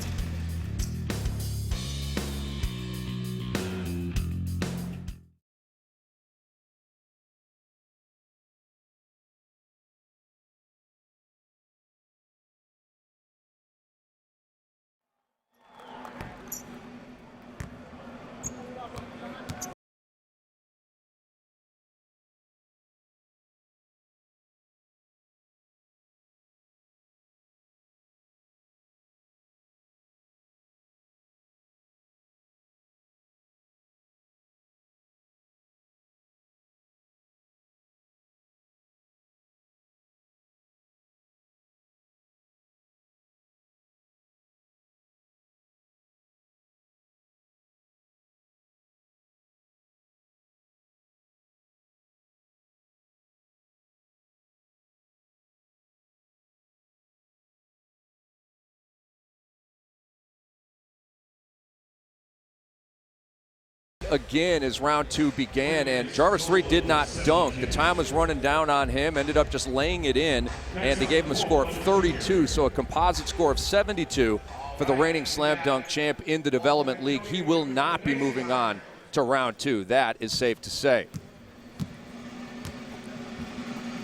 S1: Again as round 2 began, and Jarvis 3 did not dunk. The time was running down on him, ended up just laying it in, and they gave him a score of 32, so a composite score of 72 for the reigning slam dunk champ in the Development League. He will not be moving on to round 2. That is safe to say.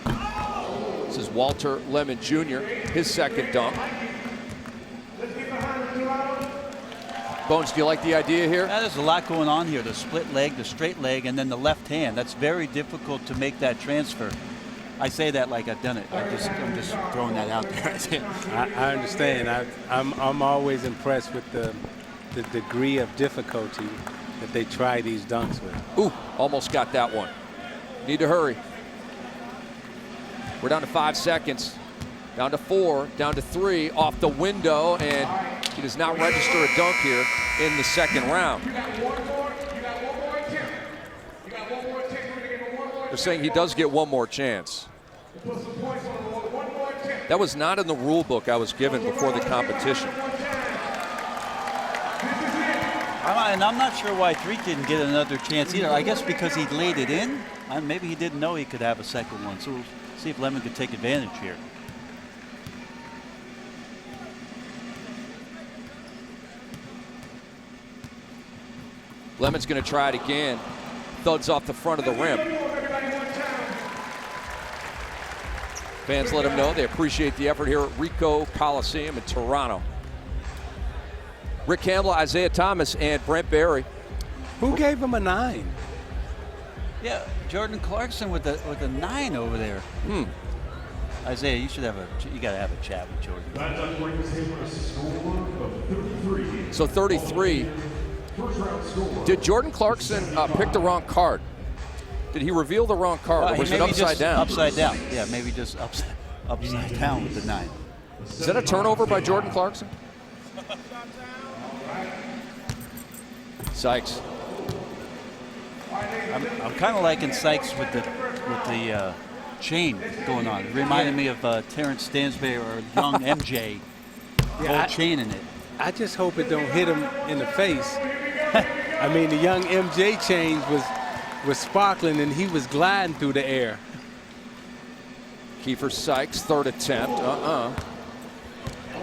S1: This is Walter Lemon Jr., his second dunk. Bones, do you like the idea here?
S3: Yeah, there's a lot going on here. The split leg, the straight leg, and then the left hand. That's very difficult to make that transfer. I say that like I've done it. I'm just throwing that out there.
S2: I understand. I'm always impressed with the degree of difficulty that they try these dunks with.
S1: Ooh, almost got that one. Need to hurry. We're down to 5 seconds. Down to 4, down to 3, off the window, and he does not register a dunk here in the second round. They're saying he does get one more chance. That was not in the rule book I was given before the competition.
S3: And I'm not sure why Threet didn't get another chance either. I guess because he laid it in. Maybe he didn't know he could have a second one. So we'll see if Lemon could take advantage here.
S1: Lemon's going to try it again. Thuds off the front of the rim. Fans let him know they appreciate the effort here at Ricoh Coliseum in Toronto. Rick Campbell, Isaiah Thomas, and Brent Barry.
S2: Who gave him a 9?
S3: Yeah, Jordan Clarkson with a 9 over there. Isaiah, you gotta have a chat with Jordan.
S1: So 33. Did Jordan Clarkson pick the wrong card? Did he reveal the wrong card, or was it upside down?
S3: Upside down. Yeah, maybe just upside down with the 9.
S1: Is that a turnover by Jordan Clarkson? Sykes.
S3: I'm kind of liking Sykes with the chain going on. It reminded me of Terrence Stansberry or young MJ. Whole chain in it.
S2: I just hope it don't hit him in the face. I mean, the young MJ chain was sparkling and he was gliding through the air.
S1: Kiefer Sykes, third attempt.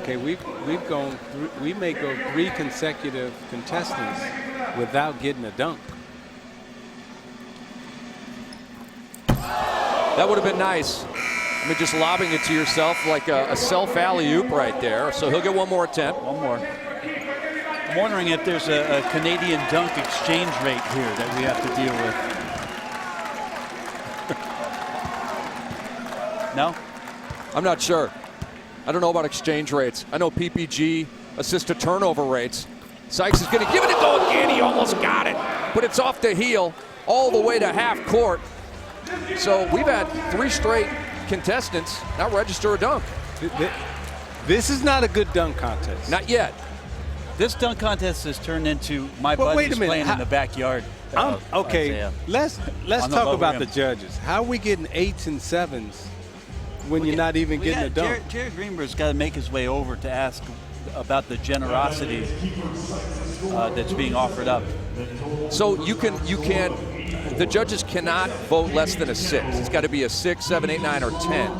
S2: Okay, we may go 3 consecutive contestants without getting a dunk.
S1: That would have been nice. I mean, just lobbing it to yourself like a self alley-oop right there. So he'll get one more attempt.
S3: One more. I'm wondering if there's a Canadian dunk exchange rate here that we have to deal with. No?
S1: I'm not sure. I don't know about exchange rates. I know PPG assist to turnover rates. Sykes is going to give it a go again. He almost got it, but it's off the heel all the way to half court. So we've had 3 straight contestants not register a dunk.
S2: This is not a good dunk contest.
S1: Not yet.
S3: This dunk contest has turned into my buddies playing in the backyard.
S2: Okay, let's talk about the judges. How are we getting 8s and 7s when you're not even getting a dunk?
S3: Jared Greenberg's got to make his way over to ask about the generosity that's being offered up.
S1: So the judges cannot vote less than a 6. It's got to be a 6, 7, 8, 9, or 10.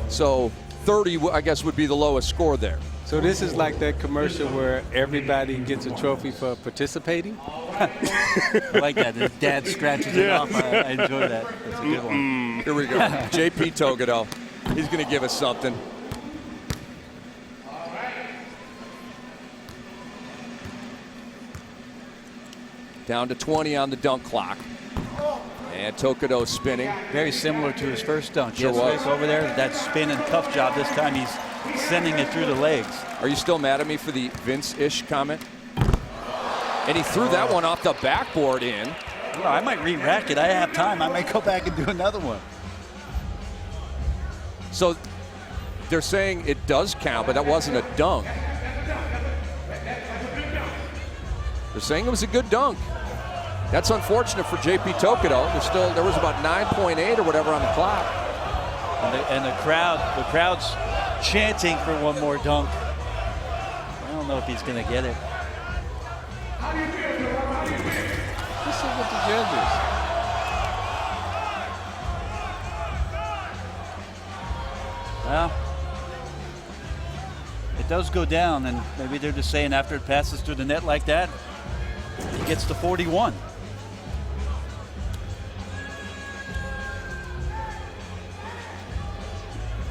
S1: So 30, I guess, would be the lowest score there.
S2: So this is like that commercial where everybody gets a trophy for participating?
S3: I like that. His dad scratches it off. I enjoy that. That's a good one.
S1: Here we go. JP Togodo. He's going to give us something. Down to 20 on the dunk clock. And Tokodo spinning.
S3: Very similar to his first dunk.
S1: Sure was.
S3: Over there, that spin and cuff job. This time he's sending it through the legs.
S1: Are you still mad at me for the Vince-ish comment? And he threw that one off the backboard in.
S3: Well, I might re-rack it. I have time. I might go back and do another one.
S1: So they're saying it does count, but that wasn't a dunk. They're saying it was a good dunk. That's unfortunate for JP Tokodo. There was about 9.8 or whatever on the clock.
S3: And the crowd's chanting for one more dunk. I don't know if he's going to get it.
S2: This is what the judges.
S3: Well, it does go down, and maybe they're just saying after it passes through the net like that, he gets to 41.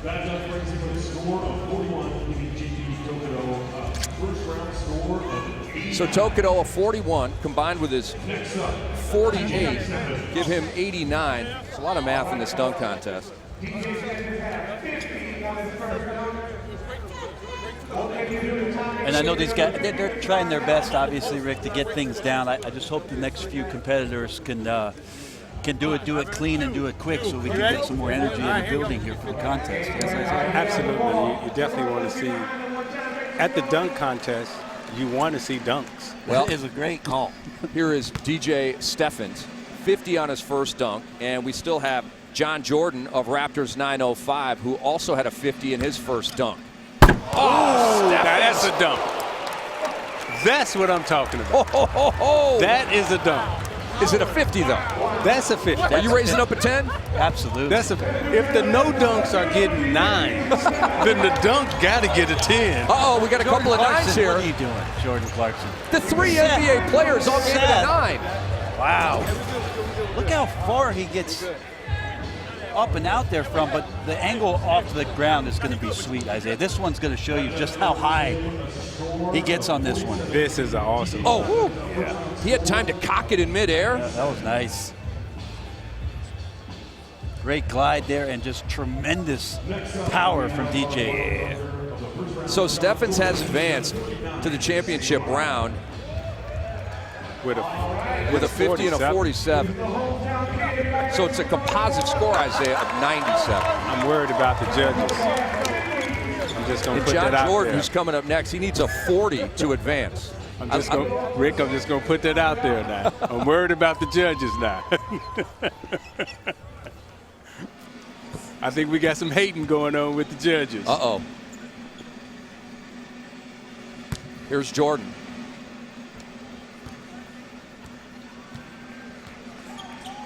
S11: That does brings him to a score of 41, giving JP Tokodo a first round score of 86.
S1: So Tokido, a 41, combined with his 48, give him 89. There's a lot of math in this dunk contest.
S3: And I know these guys, they're trying their best, obviously, Rick, to get things down. I just hope the next few competitors can do it clean and do it quick so we can get some more energy in the building here for the contest. Yes, Isaiah?
S2: Absolutely. You definitely want to see, at the dunk contest, you want to see dunks.
S1: Well,
S3: that is a great call.
S1: Here is DJ Steffens, 50 on his first dunk, and we still have John Jordan of Raptors 905, who also had a 50 in his first dunk.
S2: Oh, now that's a dunk. That's what I'm talking about. That is a dunk.
S1: Is it a 50, though?
S2: That's a 50.
S1: Are you raising up a 10?
S3: Absolutely.
S2: If the no dunks are getting 9s, then the dunk got to get a 10.
S1: Uh-oh, we got a couple of 9s here.
S3: What are you doing, Jordan Clarkson?
S1: The 3 NBA players all gave it a 9.
S3: Wow. Look how far he gets up and out there from, but the angle off the ground is going to be sweet, Isaiah. This one's going to show you just how high he gets on this one.
S2: This is an awesome
S1: one. Yeah. He had time to cock it in midair.
S3: Yeah, that was nice. Great glide there and just tremendous power from DJ.
S1: Yeah. So Steffens has advanced to the championship round with a 50 and a 47. So it's a composite score, Isaiah, of 97.
S2: I'm worried about the judges. I'm just going to put
S1: John
S2: that out
S1: Jordan,
S2: there.
S1: who's coming up next, he needs a 40 to advance.
S2: Rick, I'm just going to put that out there now. I'm worried about the judges now. I think we got some hating going on with the judges.
S1: Uh-oh. Here's Jordan.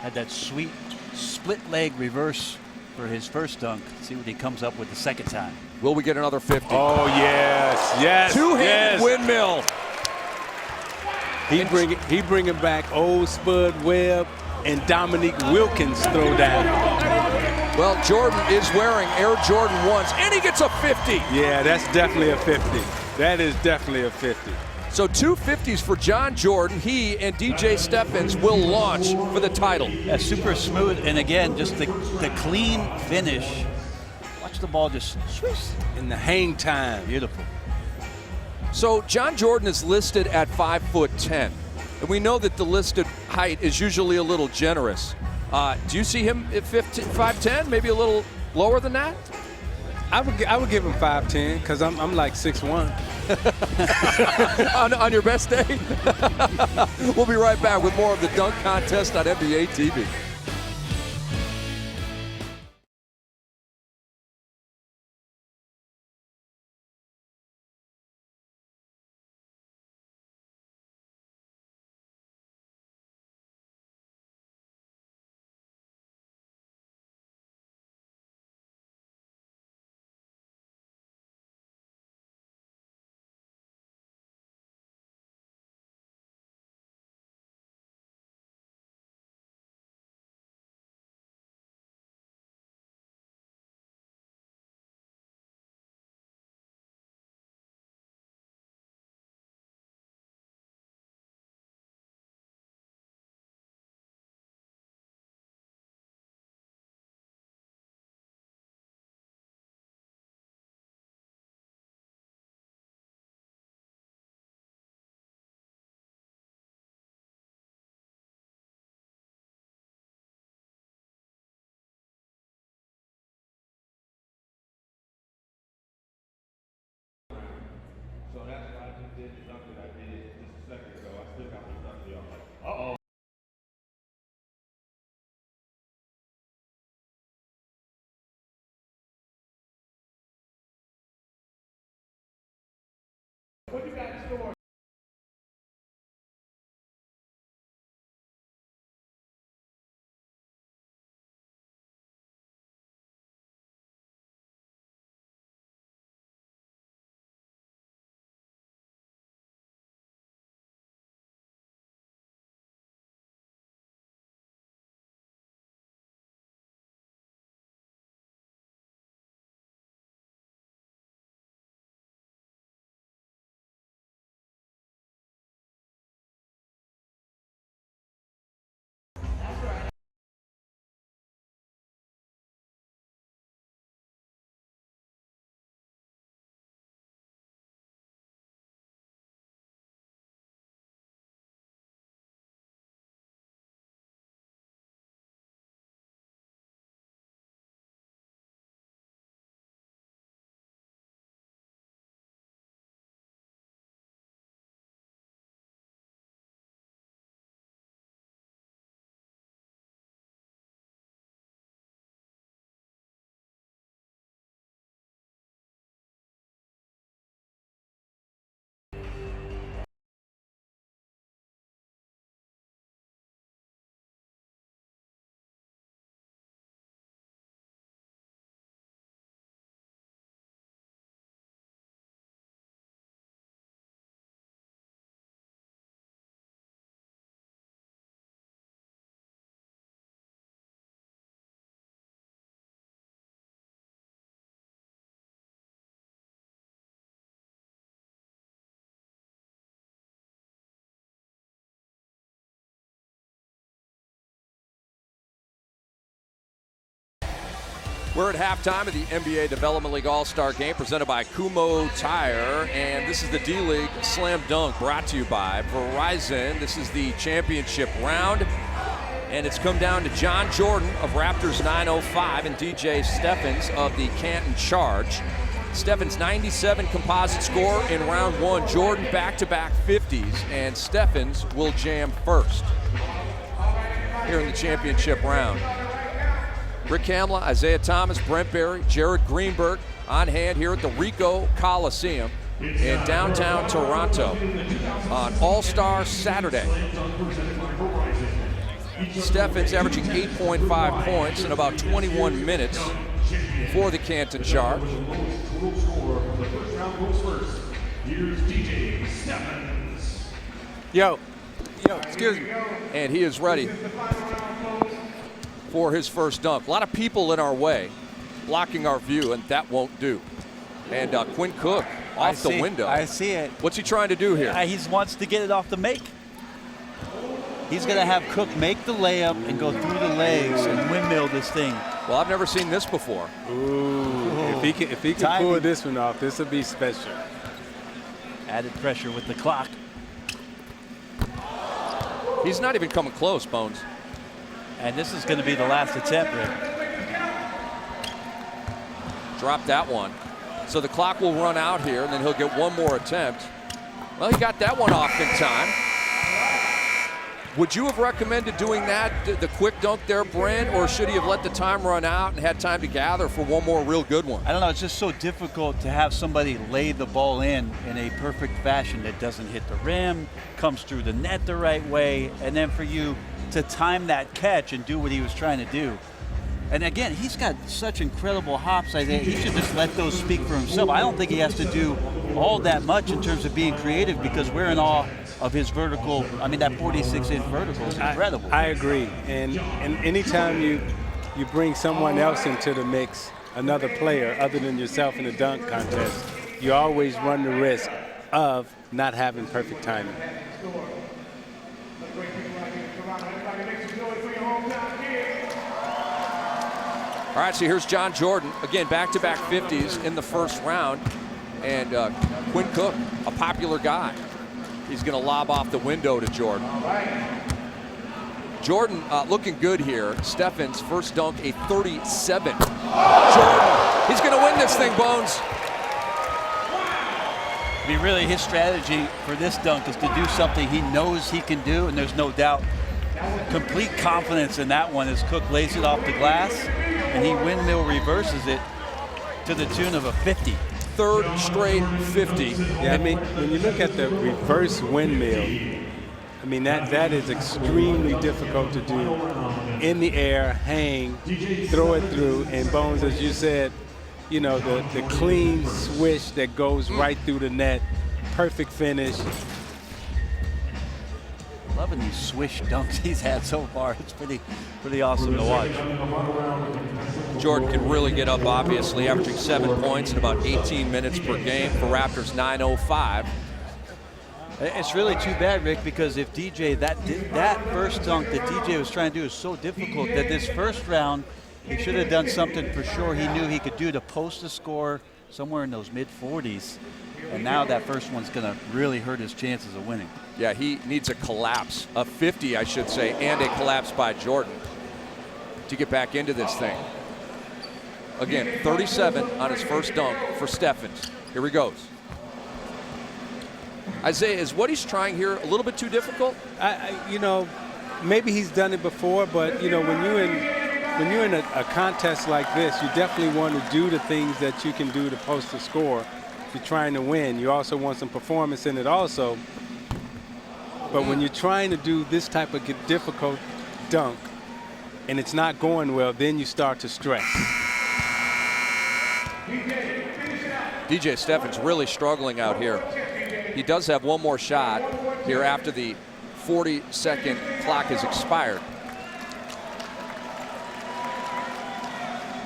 S3: Had that sweet split leg reverse for his first dunk. See what he comes up with the second time.
S1: Will we get another 50?
S2: Oh, yes.
S1: Two-handed windmill.
S2: He bringing back old Spud Webb and Dominique Wilkins throwdown.
S1: Well, Jordan is wearing Air Jordan 1s, and he gets a 50.
S2: Yeah, that's definitely a 50. That is definitely a 50.
S1: So 2 50s for John Jordan. He and DJ Steffens will launch for the title.
S3: Yeah, super smooth, and again, just the clean finish. Watch the ball just swish.
S2: In the hang time.
S3: Beautiful.
S1: So John Jordan is listed at 5'10", and we know that the listed height is usually a little generous. Do you see him at 5'10", maybe a little lower than that?
S2: I would give him 5'10", because I'm like 6'1".
S1: on your best day? We'll be right back with more of the dunk contest on NBA TV. We're at halftime of the NBA Development League All-Star Game presented by Kumho Tire, and this is the D-League Slam Dunk brought to you by Verizon. This is the championship round, and it's come down to John Jordan of Raptors 905 and DJ Steffens of the Canton Charge. Steffens' 97 composite score in round one. Jordan back-to-back 50s, and Steffens will jam first here in the championship round. Rick Hamla, Isaiah Thomas, Brent Barry, Jared Greenberg on hand here at the Ricoh Coliseum in downtown Toronto on All-Star Saturday. Steffens averaging 8.5 points in about 21 minutes for the Canton Charge.
S2: Yo, excuse me.
S1: And he is ready for his first dunk. A lot of people in our way, blocking our view, and that won't do. And Quinn Cook off the window.
S3: I see it.
S1: What's he trying to do here?
S3: He wants to get it off the make. He's going to have Cook make the layup and go through the legs and windmill this thing.
S1: Well, I've never seen this before.
S2: Ooh. If he can pull this one off, this will be special.
S3: Added pressure with the clock.
S1: He's not even coming close, Bones.
S3: And this is going to be the last attempt, Rick.
S1: Drop that one. So the clock will run out here, and then he'll get one more attempt. Well, he got that one off in time. Would you have recommended doing that, the quick dunk there, Brent, or should he have let the time run out and had time to gather for one more real good one?
S3: I don't know. It's just so difficult to have somebody lay the ball in a perfect fashion that doesn't hit the rim, comes through the net the right way, and then for you to time that catch and do what he was trying to do. And again, he's got such incredible hops. I think he should just let those speak for himself. I don't think he has to do all that much in terms of being creative because we're in awe of his vertical. I mean, that 46-inch vertical is incredible.
S2: I agree. And anytime you bring someone else into the mix, another player other than yourself in the dunk contest, you always run the risk of not having perfect timing.
S1: All right, so here's John Jordan. Again, back-to-back 50s in the first round. And Quinn Cook, a popular guy. He's going to lob off the window to Jordan. Jordan looking good here. Steffens, first dunk, a 37. Jordan, he's going to win this thing, Bones.
S3: I mean, really, his strategy for this dunk is to do something he knows he can do, and there's no doubt. Complete confidence in that one as Cook lays it off the glass, and he windmill reverses it to the tune of a 50.
S1: Third straight 50.
S2: Yeah, I mean, when you look at the reverse windmill, I mean, that is extremely difficult to do. In the air, hang, throw it through, and Bones, as you said, you know, the clean swish that goes right through the net, perfect finish.
S3: Loving these swish dunks he's had so far. It's pretty awesome to watch.
S1: Jordan can really get up, obviously, averaging 7 points in about 18 minutes per game for Raptors 905.
S3: It's really too bad, Rick, because if DJ, that first dunk that DJ was trying to do is so difficult that this first round, he should have done something for sure he knew he could do to post a score somewhere in those mid-40s. And now that first one's going to really hurt his chances of winning.
S1: Yeah, he needs a collapse, a 50, I should say, and a collapse by Jordan to get back into this thing. Again, 37 on his first dunk for Steffens. Here he goes. Isaiah, is what he's trying here a little bit too difficult?
S2: You know, maybe he's done it before, but, you know, when you're in a contest like this, you definitely want to do the things that you can do to post a score. If you're trying to win, you also want some performance in it also. But when you're trying to do this type of difficult dunk and it's not going well, then you start to stress.
S1: DJ Steffens really struggling out here. He does have one more shot here after the 40-second clock has expired.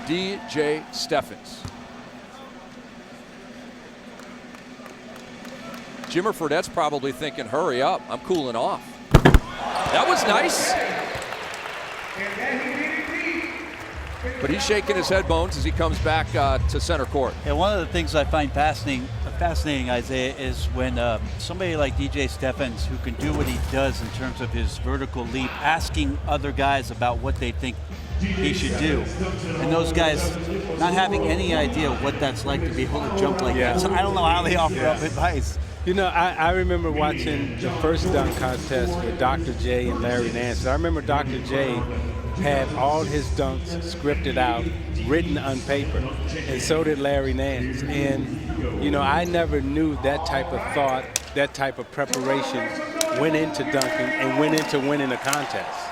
S1: DJ Steffens. Jimmer Fredette's probably thinking, hurry up, I'm cooling off. That was nice. But he's shaking his head, Bones, as he comes back to center court.
S3: And one of the things I find fascinating, Isaiah, is when somebody like DJ Stephens, who can do what he does in terms of his vertical leap, asking other guys about what they think he should do. And those guys not having any idea what that's like to be able to jump like that. So I don't know how they offer up advice.
S2: You know, I remember watching the first dunk contest with Dr. J and Larry Nance. I remember Dr. J had all his dunks scripted out, written on paper, and so did Larry Nance. And, you know, I never knew that type of thought, that type of preparation went into dunking and went into winning a contest.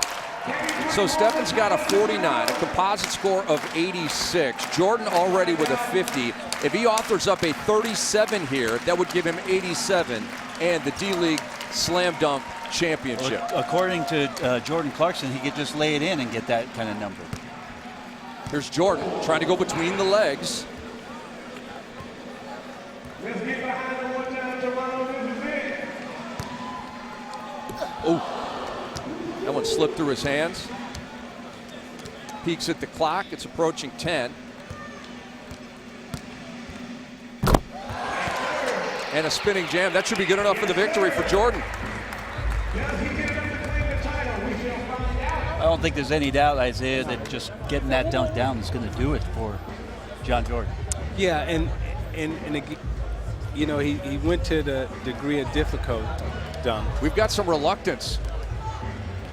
S1: So Stephens got a 49, a composite score of 86. Jordan already with a 50. If he offers up a 37 here, that would give him 87 and the D-League Slam Dunk Championship.
S3: Well, according to Jordan Clarkson, he could just lay it in and get that kind of number.
S1: Here's Jordan trying to go between the legs. Oh. That one slipped through his hands. Peeks at the clock. It's approaching 10. And a spinning jam. That should be good enough for the victory for Jordan.
S3: I don't think there's any doubt, Isaiah, that just getting that dunk down is going to do it for John Jordan.
S2: Yeah, and you know, he went to the degree of difficult dunk.
S1: We've got some reluctance.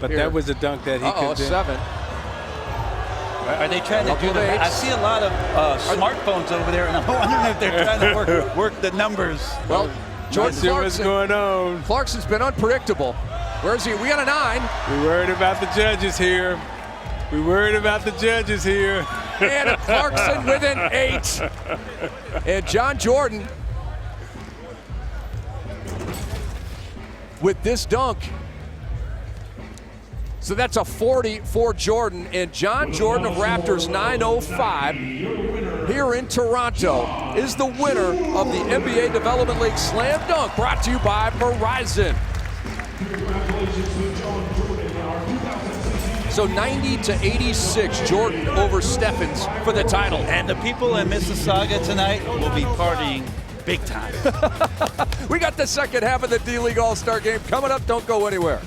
S2: But that was a dunk that he could do.
S1: 7.
S3: Are they trying to do that? I see a lot of smartphones over there, and I'm wondering if they're trying to work the numbers.
S1: Well, Jordan
S2: Clarkson, what's going on?
S1: Clarkson's been unpredictable. Where is he? We got a 9.
S2: We worried about the judges here. We worried about the judges here.
S1: And Clarkson with an 8. And John Jordan with this dunk. So that's a 40 for Jordan, and John Jordan of Raptors 905 here in Toronto is the winner of the NBA Development League Slam Dunk, brought to you by Verizon. So 90-86, Jordan over Stephens for the title.
S3: And the people in Mississauga tonight will be partying big time.
S1: We got the second half of the D-League All-Star Game coming up. Don't go anywhere.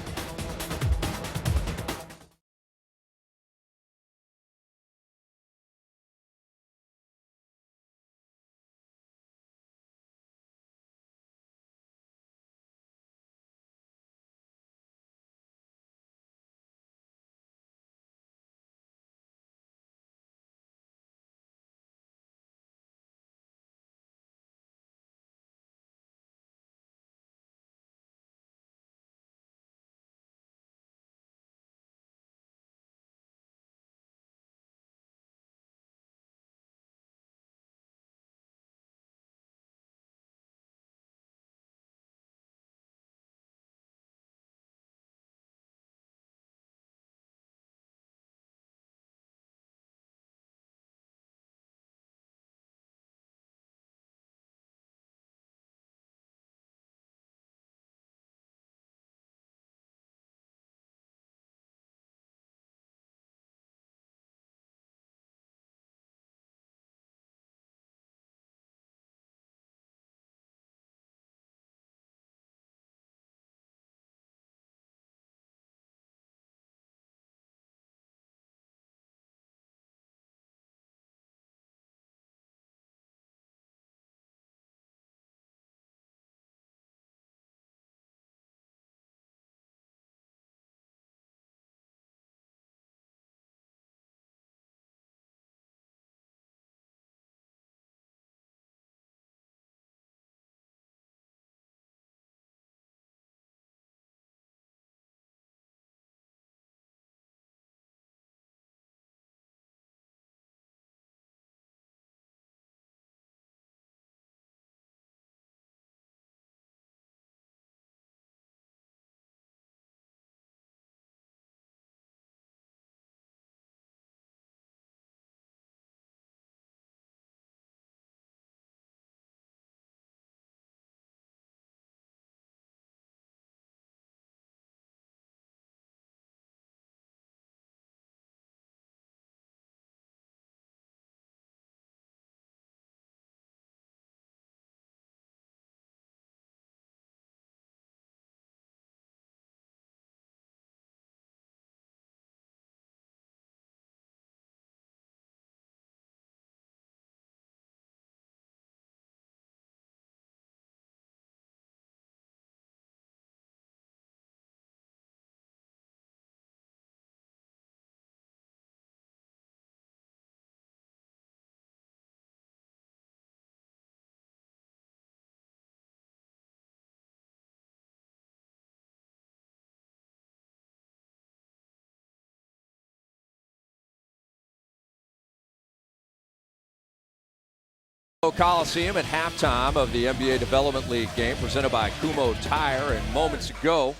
S1: Coliseum at halftime of the NBA Development League game presented by Kumho Tire. And moments ago,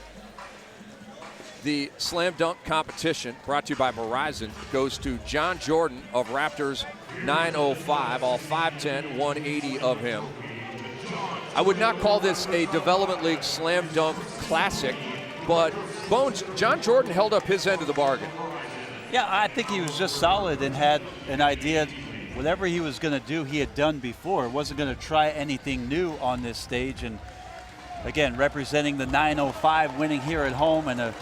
S1: the slam dunk competition brought to you by Verizon goes to John Jordan of Raptors 905, all 5'10", 180 of him. I would not call this a Development League slam dunk classic, but Bones, John Jordan held up his end of the bargain.
S3: Yeah, I think he was just solid and had an idea. Whatever he was going to do, he had done before. Wasn't going to try anything new on this stage. And again, representing the 905, winning here at home, and a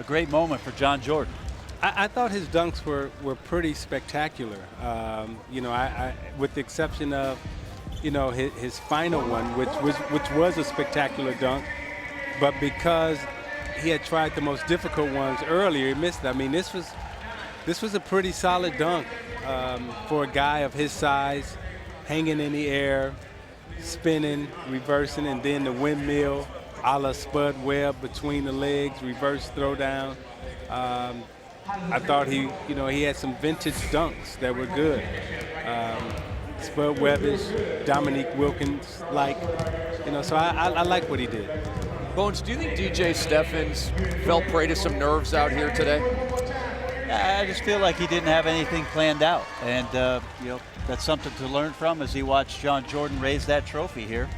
S3: great moment for John Jordan.
S2: I thought his dunks were pretty spectacular. You know, with the exception of, you know, his final one, which was a spectacular dunk, but because he had tried the most difficult ones earlier, he missed it. I mean, this was a pretty solid dunk. For a guy of his size, hanging in the air, spinning, reversing, and then the windmill a la Spud Webb between the legs, reverse throwdown. I thought he had some vintage dunks that were good. Spud Webbish, Dominique Wilkins-like, you know, so I like what he did.
S1: Bones, do you think DJ Steffens fell prey to some nerves out here today?
S3: I just feel like he didn't have anything planned out, and you know, that's something to learn from as he watched John Jordan raise that trophy here.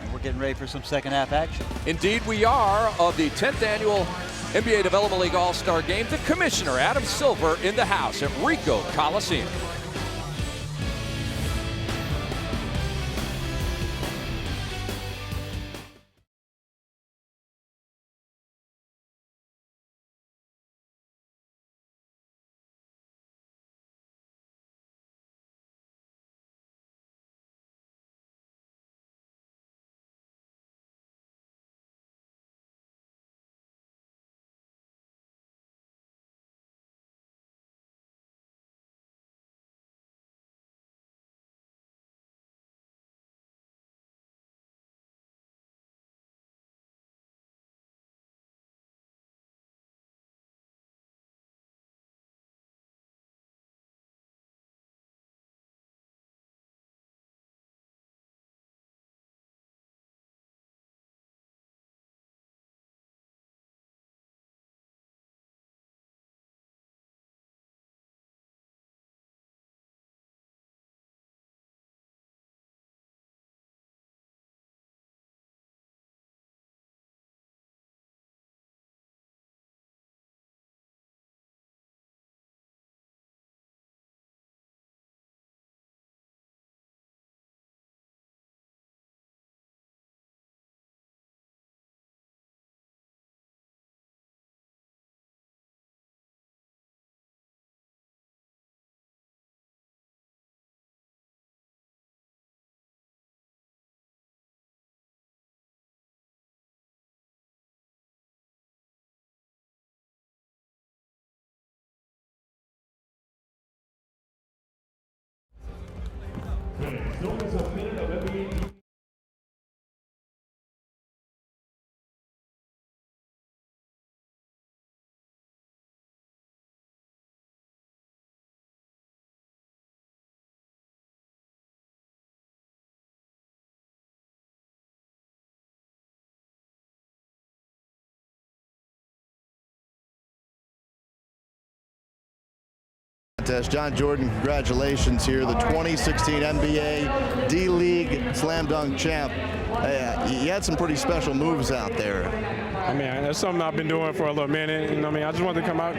S3: And we're getting ready for some second half action.
S1: Indeed we are, of the 10th annual NBA Development League All-Star Game. The commissioner, Adam Silver, in the house at Ricoh Coliseum.
S5: John Jordan, congratulations here, the 2016 NBA D-League Slam Dunk champ. You had some pretty special moves out there.
S6: I mean, that's something I've been doing for a little minute. And I mean, I just wanted to come out,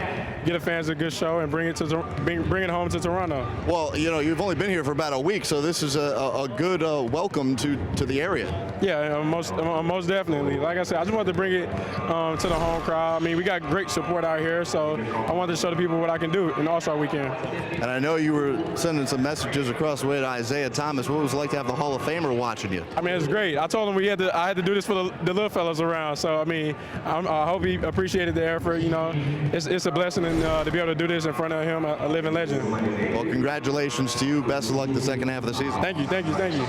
S6: get the fans a good show, and bring it home to Toronto.
S5: Well, you know, you've only been here for about a week, so this is a good welcome to the area.
S6: Yeah, most definitely. Like I said, I just wanted to bring it to the home crowd. I mean, we got great support out here, so I wanted to show the people what I can do in All-Star Weekend.
S5: And I know you were sending some messages across the way to Isaiah Thomas. What was it like to have the Hall of Famer watching you?
S6: I mean, it's great. I told him I had to do this for the little fellas around. So I mean, I hope he appreciated the effort. You know, it's a blessing to be able to do this in front of him, a living legend.
S5: Well, congratulations to you. Best of luck the second half of the season.
S6: Thank you, thank you, thank you.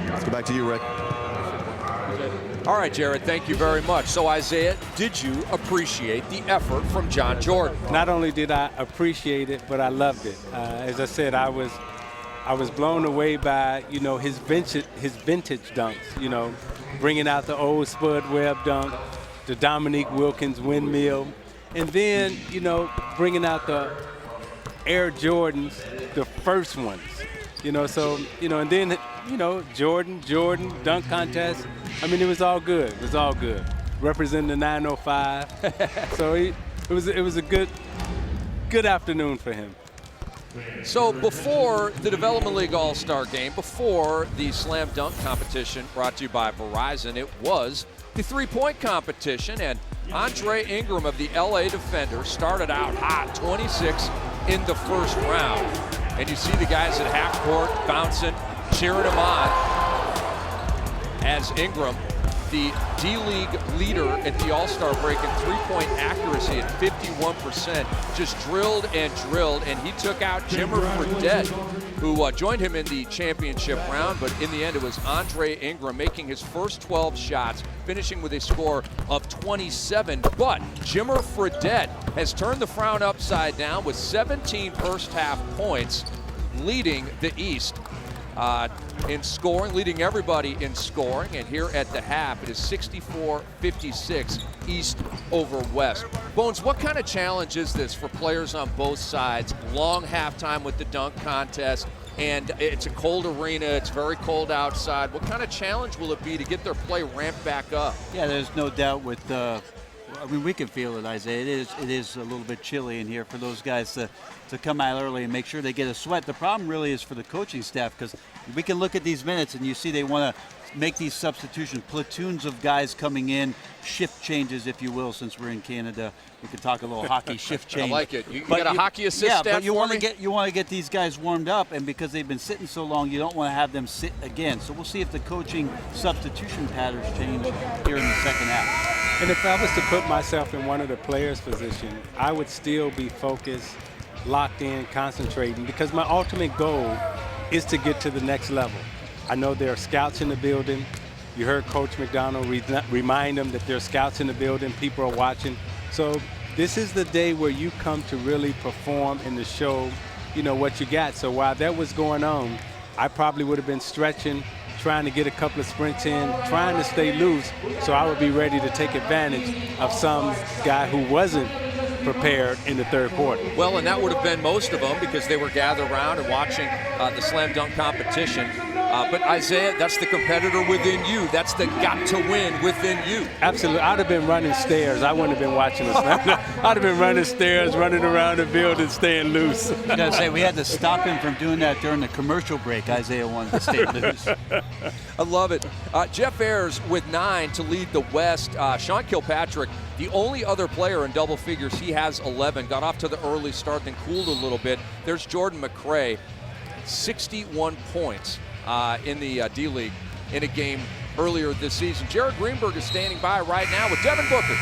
S5: Let's go back to you, Rick.
S1: All right, Jared, thank you very much. So, Isaiah, did you appreciate the effort from John Jordan?
S2: Not only did I appreciate it, but I loved it. As I said, I was I was blown away by, you know, his vintage dunks, you know, bringing out the old Spud Webb dunk, the Dominique Wilkins windmill, and then, you know, bringing out the Air Jordans, the first ones, you know, so, you know, and then, you know, Jordan dunk contest. I mean, it was all good. It was all good. Representing the 905. So it was a good afternoon for him.
S1: So before the Development League All-Star Game, before the Slam Dunk competition brought to you by Verizon, it was the three-point competition, and Andre Ingram of the LA Defenders started out hot, 26 in the first round. And you see the guys at half court bouncing, cheering him on as Ingram, the D-League leader at the All-Star break in three-point accuracy at 51%, just drilled, and he took out Jimmer Fredette, who joined him in the championship round, but in the end it was Andre Ingram making his first 12 shots, finishing with a score of 27, but Jimmer Fredette has turned the frown upside down with 17 first-half points, leading the East in scoring, leading everybody in scoring, and here at the half it is 64-56 East over West. Bones, what kind of challenge is this for players on both sides? Long halftime with the dunk contest, and it's a cold arena, it's very cold outside. What kind of challenge will it be to get their play ramped back up?
S3: Yeah, there's no doubt with I mean, we can feel it, Isaiah. It is a little bit chilly in here for those guys to come out early and make sure they get a sweat. The problem really is for the coaching staff, because we can look at these minutes and you see they want to make these substitutions, platoons of guys coming in, shift changes, if you will, since we're in Canada. We could talk a little hockey shift change.
S1: I like it. You got a hockey assist
S3: stat
S1: but
S3: you want to get these guys warmed up, and because they've been sitting so long, you don't want to have them sit again. So we'll see if the coaching substitution patterns change here in the second half.
S2: And if I was to put myself in one of the players' position, I would still be focused, locked in, concentrating, because my ultimate goal is to get to the next level. I know there are scouts in the building. You heard Coach McDonald remind them that there are scouts in the building, people are watching. So this is the day where you come to really perform and to show, you know, what you got. So while that was going on, I probably would have been stretching, trying to get a couple of sprints in, trying to stay loose, so I would be ready to take advantage of some guy who wasn't prepared in the third quarter.
S1: Well, and that would have been most of them because they were gathered around and watching the slam dunk competition. But Isaiah, that's the competitor within you. That's the got to win within you.
S2: Absolutely. I'd have been running stairs. I wouldn't have been watching the slam dunk. I'd have been running stairs, running around the building, staying loose.
S3: I gotta say, we had to stop him from doing that during the commercial break. Isaiah wanted to stay loose.
S1: I love it. Jeff Ayers with 9 to lead the West. Sean Kilpatrick, the only other player in double figures, he has 11. Got off to the early start, then cooled a little bit. There's Jordan McRae, 61 points in the D-League in a game earlier this season. Jared Greenberg is standing by right now with Devin Booker.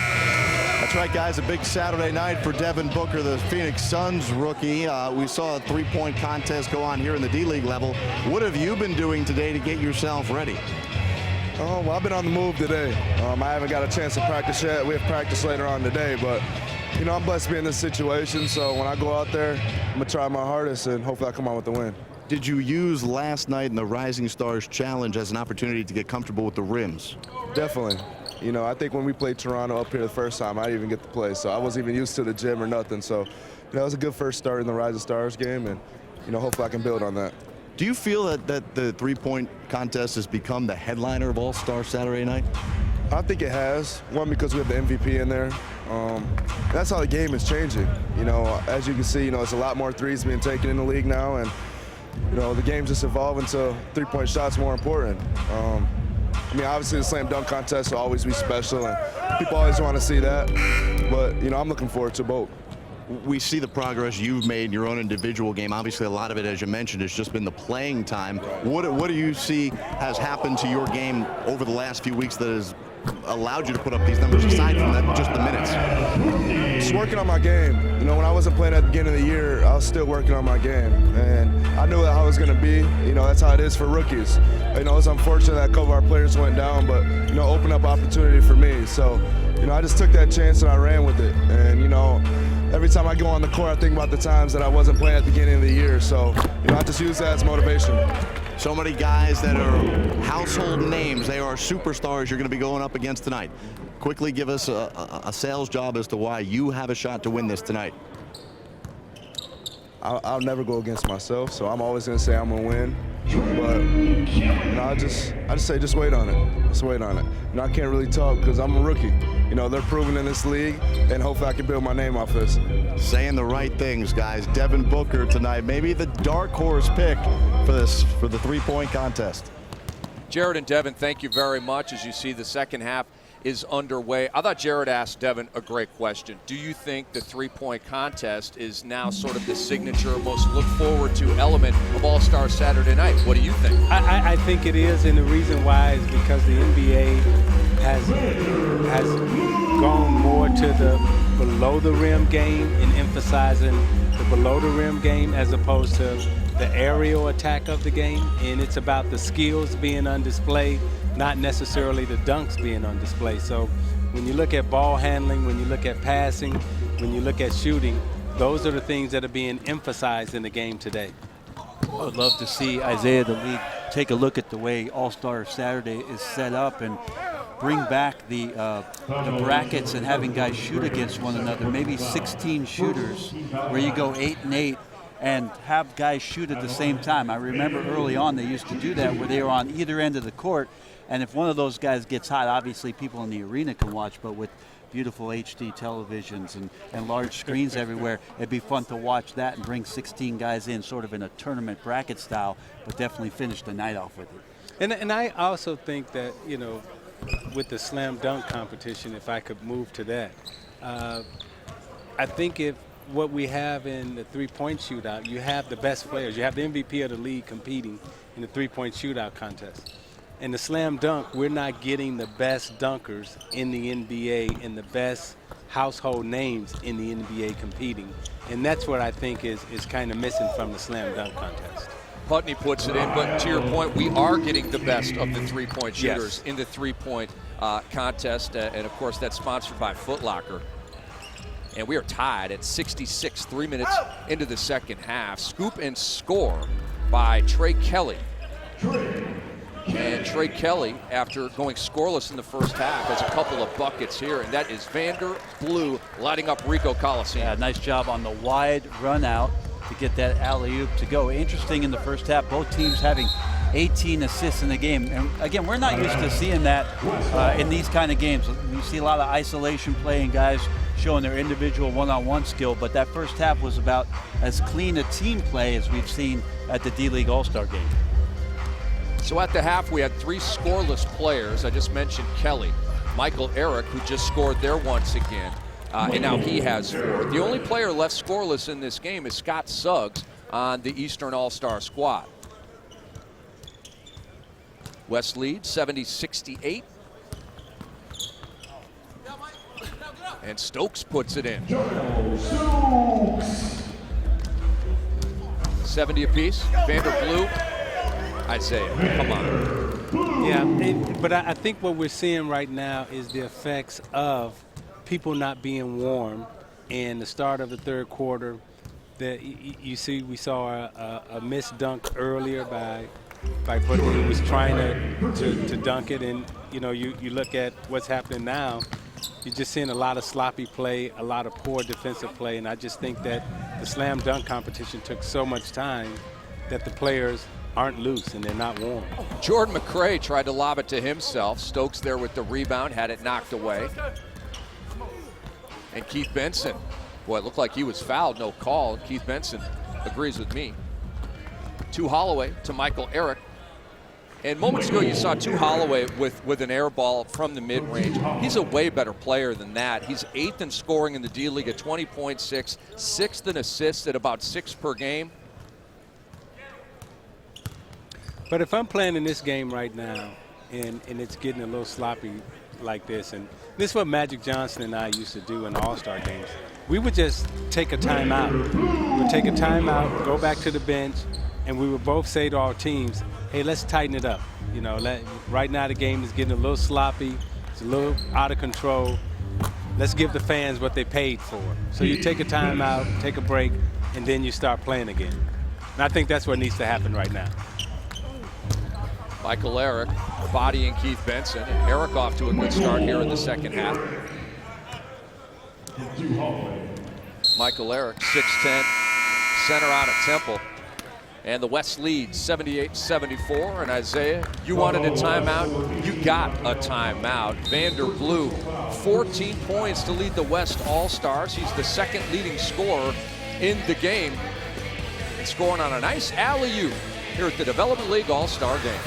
S5: That's right, guys. A big Saturday night for Devin Booker, the Phoenix Suns rookie. We saw a three-point contest go on here in the D-League level. What have you been doing today to get yourself ready?
S12: Well, I've been on the move today. I haven't got a chance to practice yet. We have practice later on today, but you know, I'm blessed to be in this situation, so when I go out there, I'm going to try my hardest, and hopefully I come out with the win.
S5: Did you use last night in the Rising Stars Challenge as an opportunity to get comfortable with the rims?
S12: Definitely. You know, I think when we played Toronto up here the first time, I didn't even get to play, so I wasn't even used to the gym or nothing. So, you know, it was a good first start in the Rising Stars game, and, you know, hopefully I can build on that.
S5: Do you feel that the three-point contest has become the headliner of All-Star Saturday night?
S12: I think it has. One, because we have the MVP in there. That's how the game is changing. You know, as you can see, you know, it's a lot more threes being taken in the league now, and you know, the game's just evolving to three-point shots more important. I mean, obviously the slam dunk contest will always be special, and people always want to see that. But, you know, I'm looking forward to both.
S5: We see the progress you've made in your own individual game. Obviously, a lot of it, as you mentioned, has just been the playing time. What do you see has happened to your game over the last few weeks that has allowed you to put up these numbers aside from that, just the minutes?
S12: Just working on my game. You know, when I wasn't playing at the beginning of the year, I was still working on my game. And I knew how it was going to be. You know, that's how it is for rookies. You know, it's unfortunate that a couple of our players went down, but, you know, opened up opportunity for me. So, you know, I just took that chance and I ran with it. And, you know, every time I go on the court, I think about the times that I wasn't playing at the beginning of the year. So, I just use that as motivation.
S5: So many guys that are household names. They are superstars you're going to be going up against tonight. Quickly give us a sales job as to why you have a shot to win this tonight.
S12: I'll never go against myself, so I'm always going to say I'm going to win. But, I just say just wait on it. Just wait on it. I can't really talk because I'm a rookie. They're proving in this league, and hopefully I can build my name off this.
S5: Saying the right things, guys. Devin Booker tonight, maybe the dark horse pick for the three-point contest.
S1: Jared and Devin, thank you very much. As you see, the second half is underway. I thought Jared asked Devin a great question. Do you think the three-point contest is now sort of the signature, most look-forward-to element of All-Star Saturday night? What do you think?
S2: I think it is, and the reason why is because the NBA has gone more to the below-the-rim game and emphasizing the below-the-rim game as opposed to the aerial attack of the game, and it's about the skills being on display, not necessarily the dunks being on display. So when you look at ball handling, when you look at passing, when you look at shooting, those are the things that are being emphasized in the game today.
S3: I would love to see Isaiah, the league, take a look at the way All-Star Saturday is set up and bring back the brackets and having guys shoot against one another, maybe 16 shooters where you go 8 and 8 and have guys shoot at the same time. I remember early on they used to do that where they were on either end of the court, and if one of those guys gets hot, obviously people in the arena can watch, but with beautiful HD televisions and large screens everywhere, it'd be fun to watch that and bring 16 guys in sort of in a tournament bracket style, but definitely finish the night off with it.
S2: And I also think that, with the slam dunk competition, if I could move to that, I think if what we have in the three-point shootout, you have the best players. You have the MVP of the league competing in the three-point shootout contest. In the slam dunk, we're not getting the best dunkers in the NBA and the best household names in the NBA competing. And that's what I think is kind of missing from the slam dunk contest.
S1: Putney puts it in, but to your point, we are getting the best of the three-point shooters in the three-point contest. And, of course, that's sponsored by Foot Locker. And we are tied at 66, 3 minutes into the second half. Scoop and score by Trey Kelly. And Trey Kelly, after going scoreless in the first half, has a couple of buckets here, and that is Vander Blue lighting up Ricoh Coliseum.
S3: Yeah, nice job on the wide run out to get that alley-oop to go. Interesting in the first half, both teams having 18 assists in the game. And again, we're not used to seeing that in these kind of games. You see a lot of isolation play and guys showing their individual one-on-one skill, but that first half was about as clean a team play as we've seen at the D-League All-Star game.
S1: So at the half, we had 3 scoreless players. I just mentioned Kelly. Michael Eric, who just scored there once again, and now he has 4. The only player left scoreless in this game is Scott Suggs on the Eastern All-Star squad. West leads 70-68. And Stokes puts it in. 70 apiece. Vander Blue. Isaiah, come on.
S2: Yeah, but I think what we're seeing right now is the effects of people not being warm in the start of the third quarter. We saw a missed dunk earlier by Putney, who was trying to dunk it, and you look at what's happening now. You're just seeing a lot of sloppy play, a lot of poor defensive play, and I just think that the slam dunk competition took so much time that the players aren't loose and they're not warm.
S1: Jordan McRae tried to lob it to himself. Stokes there with the rebound, had it knocked away. And Keith Benson, boy, it looked like he was fouled, no call. Keith Benson agrees with me. To Holloway, to Michael Eric. And moments ago you saw To Holloway with an air ball from the mid-range. He's a way better player than that. He's 8th in scoring in the D-League at 20.6, 6th in assists at about 6 per game.
S2: But if I'm playing in this game right now and it's getting a little sloppy like this, and this is what Magic Johnson and I used to do in All-Star games, we would just take a timeout. We would take a timeout, go back to the bench, and we would both say to our teams, hey, let's tighten it up. Right now the game is getting a little sloppy. It's a little out of control. let's give the fans what they paid for. So you take a timeout, take a break, and then you start playing again. And I think that's what needs to happen right now.
S1: Michael Eric bodying Keith Benson, and Eric off to a good start here in the second half. Michael Eric, 6'10", center out of Temple. And the West leads 78-74. And Isaiah, you wanted a timeout. You got a timeout. Vander Blue, 14 points to lead the West All-Stars. He's the second leading scorer in the game. And scoring on a nice alley-oop here at the Development League All-Star Game.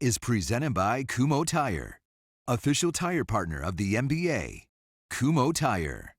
S9: Is presented by Kumho Tire, official tire partner of the NBA. Kumho Tire.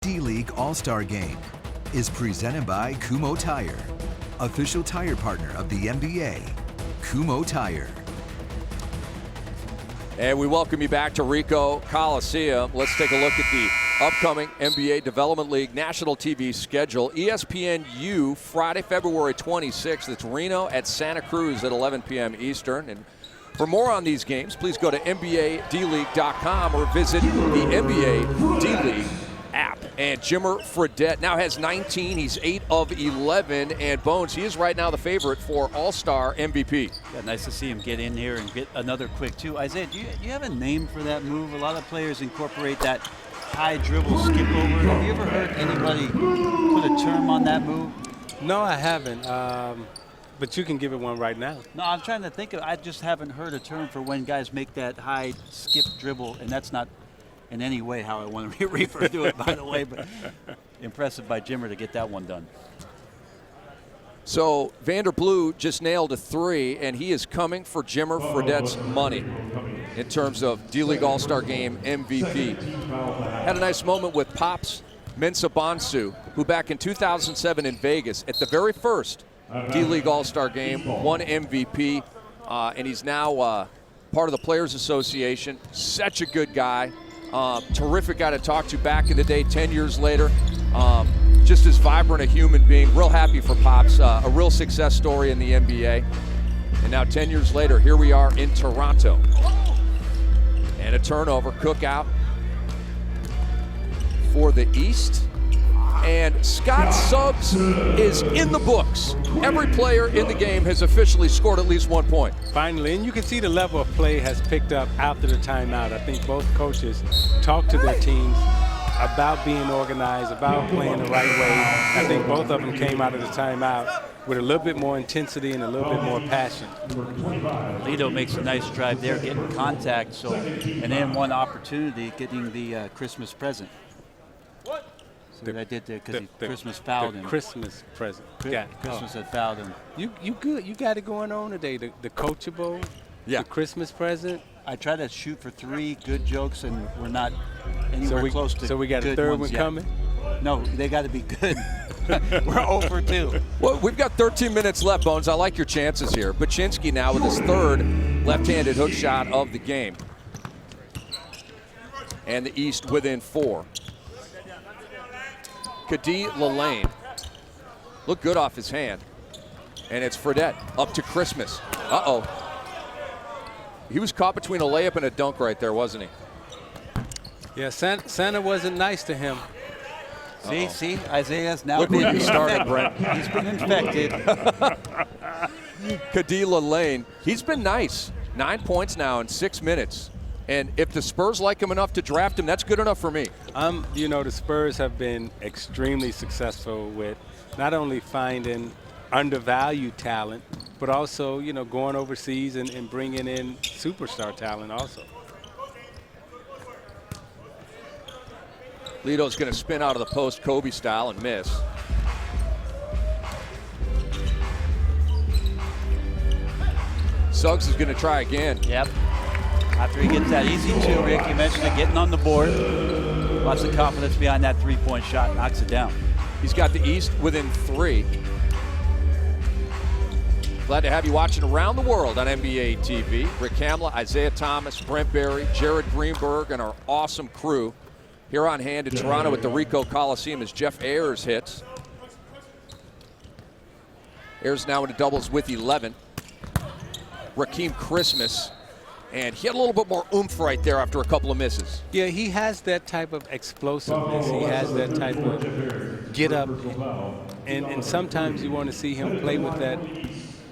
S9: D-League All-Star Game is presented by Kumho Tire, official tire partner of the NBA. Kumho Tire.
S1: And we welcome you back to Ricoh Coliseum. Let's take a look at the upcoming NBA Development League national TV schedule. ESPNU, Friday, February 26th. It's Reno at Santa Cruz at 11 p.m. Eastern. And for more on these games, please go to NBADleague.com or visit the NBA D-League app. And Jimmer Fredette now has 19. He's 8 of 11. And Bones, he is right now the favorite for All-Star MVP.
S3: Yeah, nice to see him get in here and get another quick two. Isaiah, do you have a name for that move? A lot of players incorporate that high dribble skip over. Have you ever heard anybody put a term on that move?
S2: No, I haven't. But you can give it one right now.
S3: No, I'm trying to think of. I just haven't heard a term for when guys make that high skip dribble, and that's not in any way how I want to refer to it, by the way. But impressive by Jimmer to get that one done.
S1: So Vander Blue just nailed a 3, and he is coming for Jimmer Fredette's money in terms of D-League All-Star Game MVP. Had a nice moment with Pops Mensah Bonsu, who back in 2007 in Vegas, at the very first D-League All-Star Game, won MVP, and he's now part of the Players Association. Such a good guy. Terrific guy to talk to back in the day, 10 years later. Just as vibrant a human being. Real happy for Pops. A real success story in the NBA. And now 10 years later, here we are in Toronto. And a turnover, Cookout for the East. And Scott Suggs is in the books. Every player in the game has officially scored at least 1 point.
S2: Finally, and you can see the level of play has picked up after the timeout. I think both coaches talked to their teams about being organized, about playing the right way. I think both of them came out of the timeout with a little bit more intensity and a little bit more passion.
S3: Lido makes a nice drive there, getting contact, and then one opportunity, getting the Christmas present. So what I did there because Christmas fouled him.
S2: Christmas present.
S3: Christmas had fouled him.
S2: You good. You got it going on today. The coachable, the Christmas present.
S3: I try to shoot for 3 good jokes, and we're not anywhere close to.
S2: So we got a
S3: good
S2: third
S3: ones
S2: one
S3: yet.
S2: coming.
S3: No, they got to be good. We're 0 for 2.
S1: Well, we've got 13 minutes left, Bones. I like your chances here. Baczynski now with his 3rd left-handed hook shot of the game. And the East within 4. Kadi Lalane. Look good off his hand. And it's Fredette up to Christmas. Uh-oh. He was caught between a layup and a dunk right there, wasn't he?
S2: Yeah, Santa wasn't nice to him.
S3: See, Isaiah's now
S1: Look where you started, Brent.
S3: He's been infected.
S1: Kadi Lalane, he's been nice. 9 points now in 6 minutes. And if the Spurs like him enough to draft him, that's good enough for me.
S2: You know, the Spurs have been extremely successful with not only finding undervalued talent, but also, you know, going overseas and bringing in superstar talent also.
S1: Lido's going to spin out of the post Kobe style and miss. Suggs is going to try again.
S3: Yep. After he gets that easy 2, Rick, you mentioned it, getting on the board. Lots of confidence behind that 3-point shot, knocks it down.
S1: He's got the East within 3. Glad to have you watching around the world on NBA TV. Rick Kamla, Isaiah Thomas, Brent Barry, Jared Greenberg, and our awesome crew here on hand in Toronto at the Ricoh Coliseum as Jeff Ayers hits. Ayers now into doubles with 11. Rakeem Christmas. And he had a little bit more oomph right there after a couple of misses.
S2: Yeah, he has that type of explosiveness. He has that type of get up. And sometimes you want to see him play with that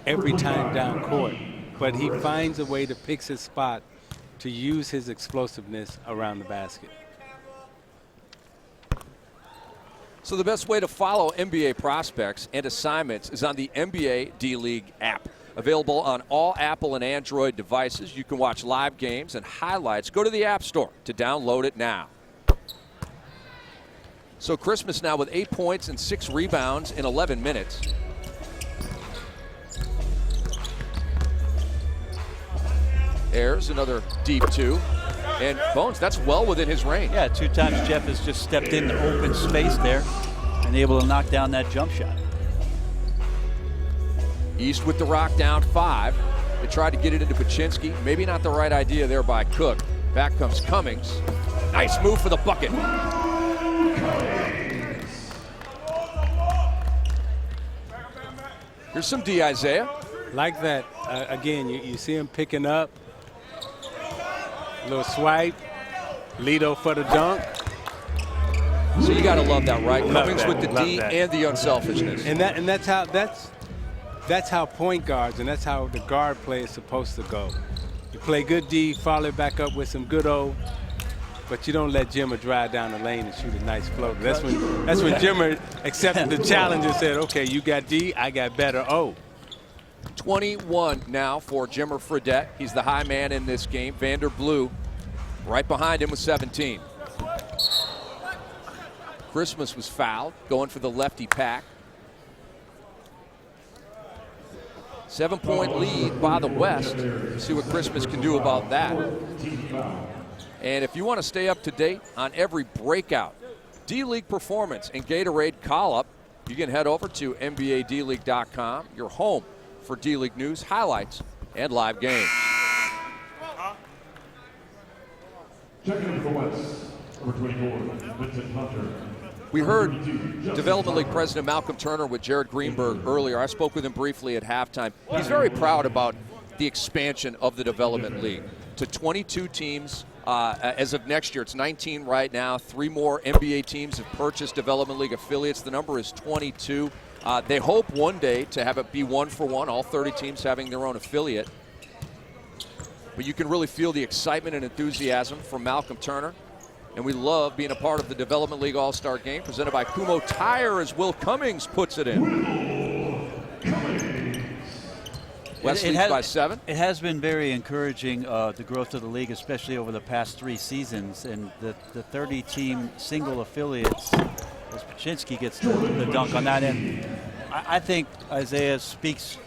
S2: every time down court. But he finds a way to pick his spot to use his explosiveness around the basket.
S1: So the best way to follow NBA prospects and assignments is on the NBA D-League app. Available on all Apple and Android devices. You can watch live games and highlights. Go to the App Store to download it now. So Christmas now with 8 points and 6 rebounds in 11 minutes. Ayers, another deep 2. And Bones, that's well within his range.
S3: Yeah, 2 times Jeff has just stepped into open space there and able to knock down that jump shot.
S1: East with the rock down 5. They tried to get it into Baczynski. Maybe not the right idea there by Cook. Back comes Cummings. Nice move for the bucket. Here's some D, Isaiah.
S2: Like that. Again, you see him picking up. Little swipe. Lido for the dunk.
S1: So you got to love that, right? Cummings
S2: that,
S1: with the D and the unselfishness.
S2: And that's how point guards and that's how the guard play is supposed to go. You play good D, follow it back up with some good O, but you don't let Jimmer drive down the lane and shoot a nice floater. That's when Jimmer accepted the challenge and said, okay, you got D, I got better O.
S1: 21 now for Jimmer Fredette. He's the high man in this game. Vander Blue right behind him with 17. Christmas was fouled, going for the lefty pack. 7-point lead by the West. See what Christmas can do about that. And if you want to stay up to date on every breakout, D-League performance, and Gatorade call-up, you can head over to NBADleague.com, your home for D-League news, highlights, and live games.
S11: Checking in for West, number 24, Vincent Hunter.
S1: We heard Development League President Malcolm Turner with Jared Greenberg earlier. I spoke with him briefly at halftime. He's very proud about the expansion of the Development League to 22 teams. As of next year, it's 19 right now. 3 more NBA teams have purchased Development League affiliates. The number is 22. They hope one day to have it be 1-for-1, all 30 teams having their own affiliate. But you can really feel the excitement and enthusiasm from Malcolm Turner. And we love being a part of the Development League All-Star Game presented by Kumho Tire as Will Cummings puts it in. West leads by 7.
S3: It has been very encouraging, the growth of the league, especially over the past 3 seasons. And the 30-team single affiliates, as Paczynski gets the dunk on that end. I think Isaiah speaks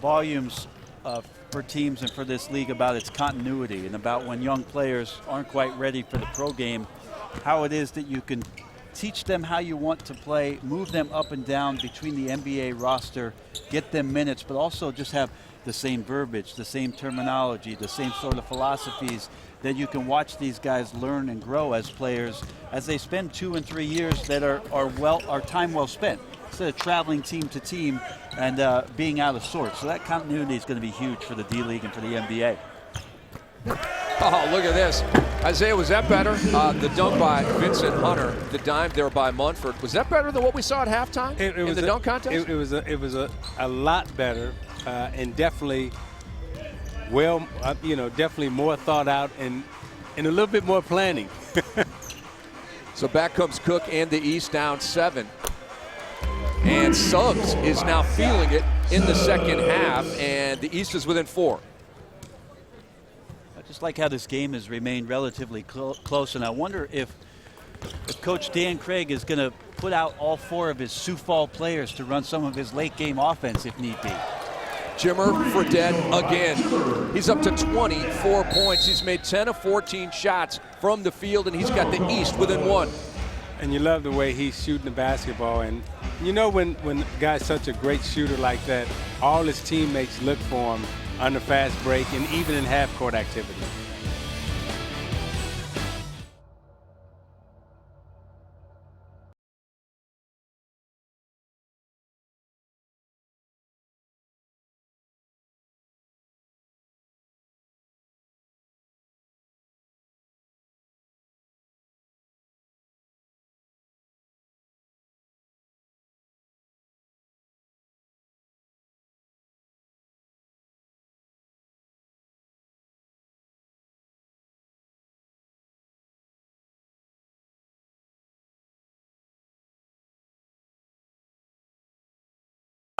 S3: volumes for teams and for this league about its continuity and about when young players aren't quite ready for the pro game, how it is that you can teach them how you want to play, move them up and down between the NBA roster, get them minutes, but also just have the same verbiage, the same terminology, the same sort of philosophies that you can watch these guys learn and grow as players as they spend 2 and 3 years that are time well spent, instead of traveling team to team and being out of sorts. So that continuity is going to be huge for the D-League and for the NBA.
S1: Oh, look at this. Isaiah, was that better? The dunk by Vincent Hunter, the dime there by Munford. Was that better than what we saw at halftime in the dunk contest?
S2: It was a lot better and definitely definitely more thought out and a little bit more planning.
S1: So back comes Cook and the East down 7. And Suggs is now feeling it in the second half, and the East is within 4.
S3: I just like how this game has remained relatively close, and I wonder if Coach Dan Craig is going to put out all 4 of his Sioux Falls players to run some of his late game offense if need be.
S1: Jimmer Fredette again. He's up to 24 points. He's made 10 of 14 shots from the field, and he's got the East within 1.
S2: And you love the way he's shooting the basketball. And you know when a guy's such a great shooter like that, all his teammates look for him on the fast break and even in half-court activity.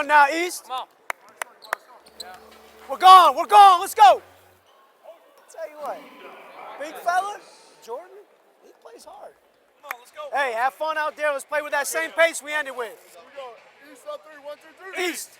S7: Now, East. Come on. We're gone, let's go. Tell you what, big fella, Jordan, he plays hard. Come on, let's go. Hey, have fun out there. Let's play with that same pace we ended with. Here we go. East up 3, 1, 2, 3. East.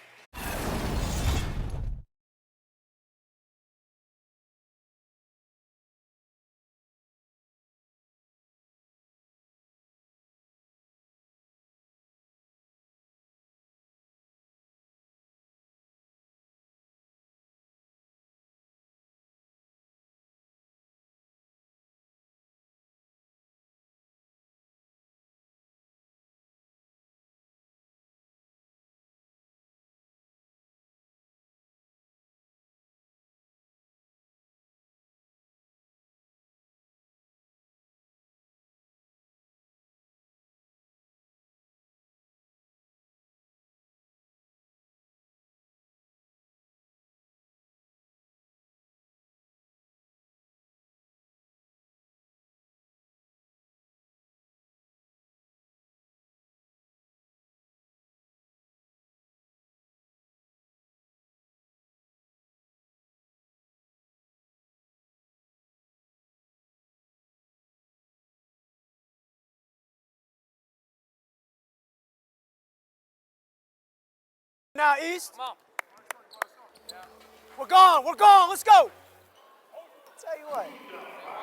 S7: Now, East. Come on. We're gone, let's go. Tell you what,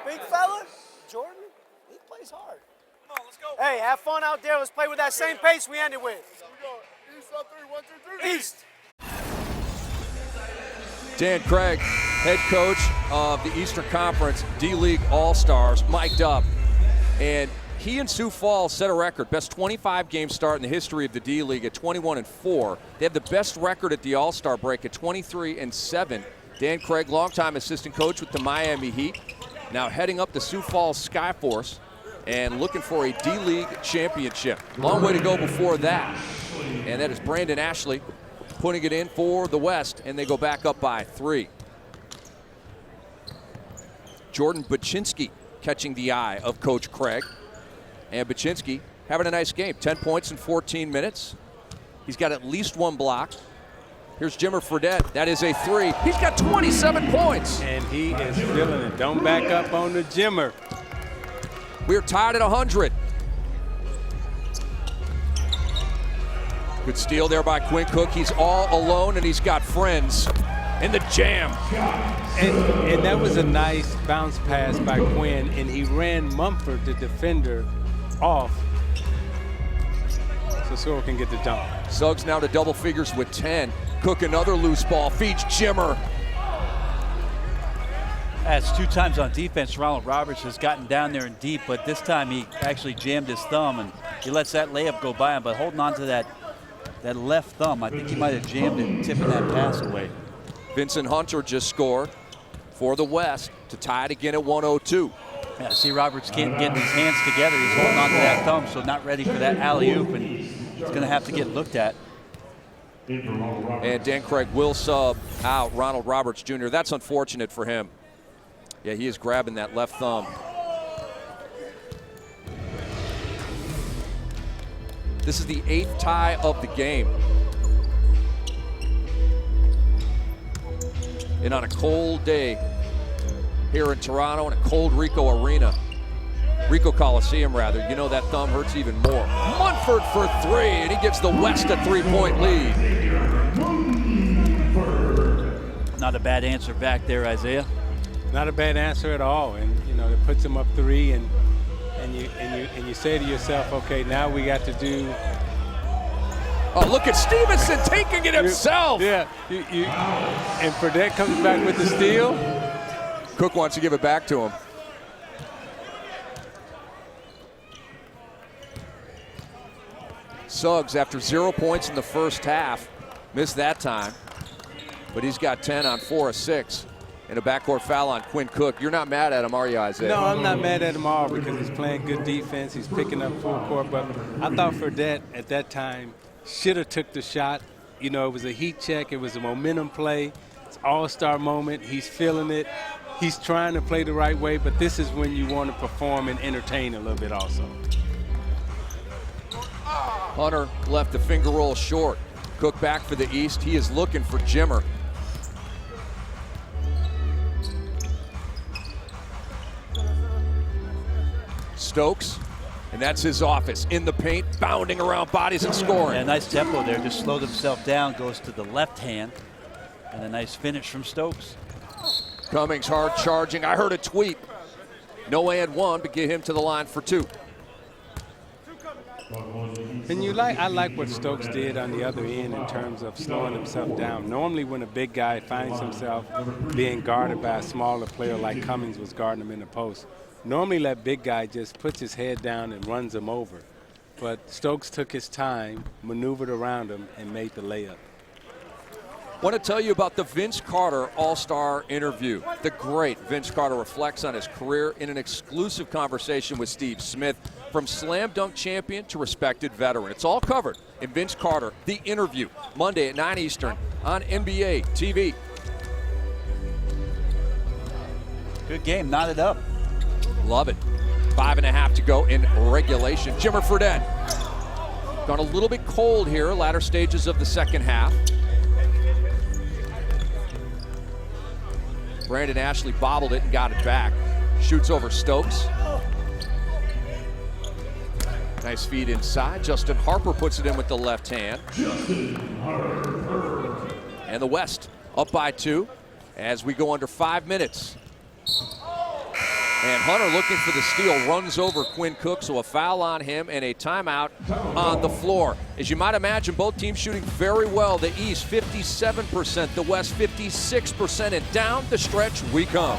S7: big fella, Jordan, he plays hard. Come on, let's go. Hey, have fun out there. Let's play with that same pace we ended with. Here we go. East up 3, 1, 2, 3. East.
S1: Dan Craig, head coach of the Eastern Conference D-League All-Stars, mic'd up. And he and Sioux Falls set a record, best 25-game start in the history of the D-League at 21-4. They have the best record at the All-Star break at 23-7. Dan Craig, longtime assistant coach with the Miami Heat, now heading up the Sioux Falls Skyforce and looking for a D-League championship. Long way to go before that. And that is Brandon Ashley putting it in for the West, and they go back up by 3. Jordan Paczynski catching the eye of Coach Craig. And Baczynski having a nice game. 10 points in 14 minutes. He's got at least one block. Here's Jimmer Fredette. That is a three. He's got 27 points.
S2: And he is feeling it. Don't back up on the Jimmer.
S1: We're tied at 100. Good steal there by Quinn Cook. He's all alone, and he's got friends in the jam.
S2: And that was a nice bounce pass by Quinn, and he ran Mumford, the defender, off so Sewell can get the dunk.
S1: Suggs now to double figures with 10. Cook another loose ball, feeds Jimmer.
S3: That's 2 times on defense. Ronald Roberts has gotten down there and deep, but this time he actually jammed his thumb, and he lets that layup go by him. But holding on to that left thumb, I think he might have jammed it, tipping that pass away.
S1: Vincent Hunter just scored for the West to tie it again at 102.
S3: Yeah, see, Roberts can't get his hands together. He's holding on to that thumb, so not ready for that alley-oop, and he's going to have to get looked at.
S1: And Dan Craig will sub out Ronald Roberts Jr. That's unfortunate for him. Yeah, he is grabbing that left thumb. This is the 8th tie of the game. And on a cold day here in Toronto, in a cold Ricoh Arena, Ricoh Coliseum rather, you know that thumb hurts even more. Munford for 3, and he gives the West a 3-point lead.
S3: Not a bad answer back there, Isaiah.
S2: Not a bad answer at all, and you know it puts him up 3, and you say to yourself, okay, now we got to do.
S1: Oh, look at Stevenson taking it himself.
S2: Yeah, and Fredette comes back with the steal.
S1: Cook wants to give it back to him. Suggs, after 0 points in the first half, missed that time, but he's got 10 on 4 of 6. And a backcourt foul on Quinn Cook. You're not mad at him, are you, Isaiah?
S2: No, I'm not mad at him all because he's playing good defense. He's picking up full court, but I thought Fredette at that time should have took the shot. You know, it was a heat check. It was a momentum play. It's all-star moment. He's feeling it. He's trying to play the right way, but this is when you want to perform and entertain a little bit also.
S1: Hunter left the finger roll short. Cook back for the East. He is looking for Jimmer. Stokes, and that's his office. In the paint, bounding around bodies and scoring.
S3: Yeah, nice tempo there. Just slowed himself down, goes to the left hand, and a nice finish from Stokes.
S1: Cummings hard charging. I heard a tweet. No and 1, but get him to the line for 2.
S2: And I like what Stokes did on the other end in terms of slowing himself down. Normally when a big guy finds himself being guarded by a smaller player like Cummings was guarding him in the post, normally that big guy just puts his head down and runs him over. But Stokes took his time, maneuvered around him, and made the layup.
S1: Want to tell you about the Vince Carter All-Star interview. The great Vince Carter reflects on his career in an exclusive conversation with Steve Smith, from slam dunk champion to respected veteran. It's all covered in Vince Carter, The Interview, Monday at 9 Eastern on NBA TV.
S3: Good game, knotted up.
S1: Love it. 5.5 to go in regulation. Jimmer Fredette. Gone a little bit cold here, latter stages of the second half. Brandon Ashley bobbled it and got it back. Shoots over Stokes. Nice feed inside. Justin Harper puts it in with the left hand. And the West up by 2 as we go under 5 minutes. And Hunter, looking for the steal, runs over Quinn Cook, so a foul on him and a timeout on the floor. As you might imagine, both teams shooting very well. The East 57%, the West 56%, and down the stretch we come.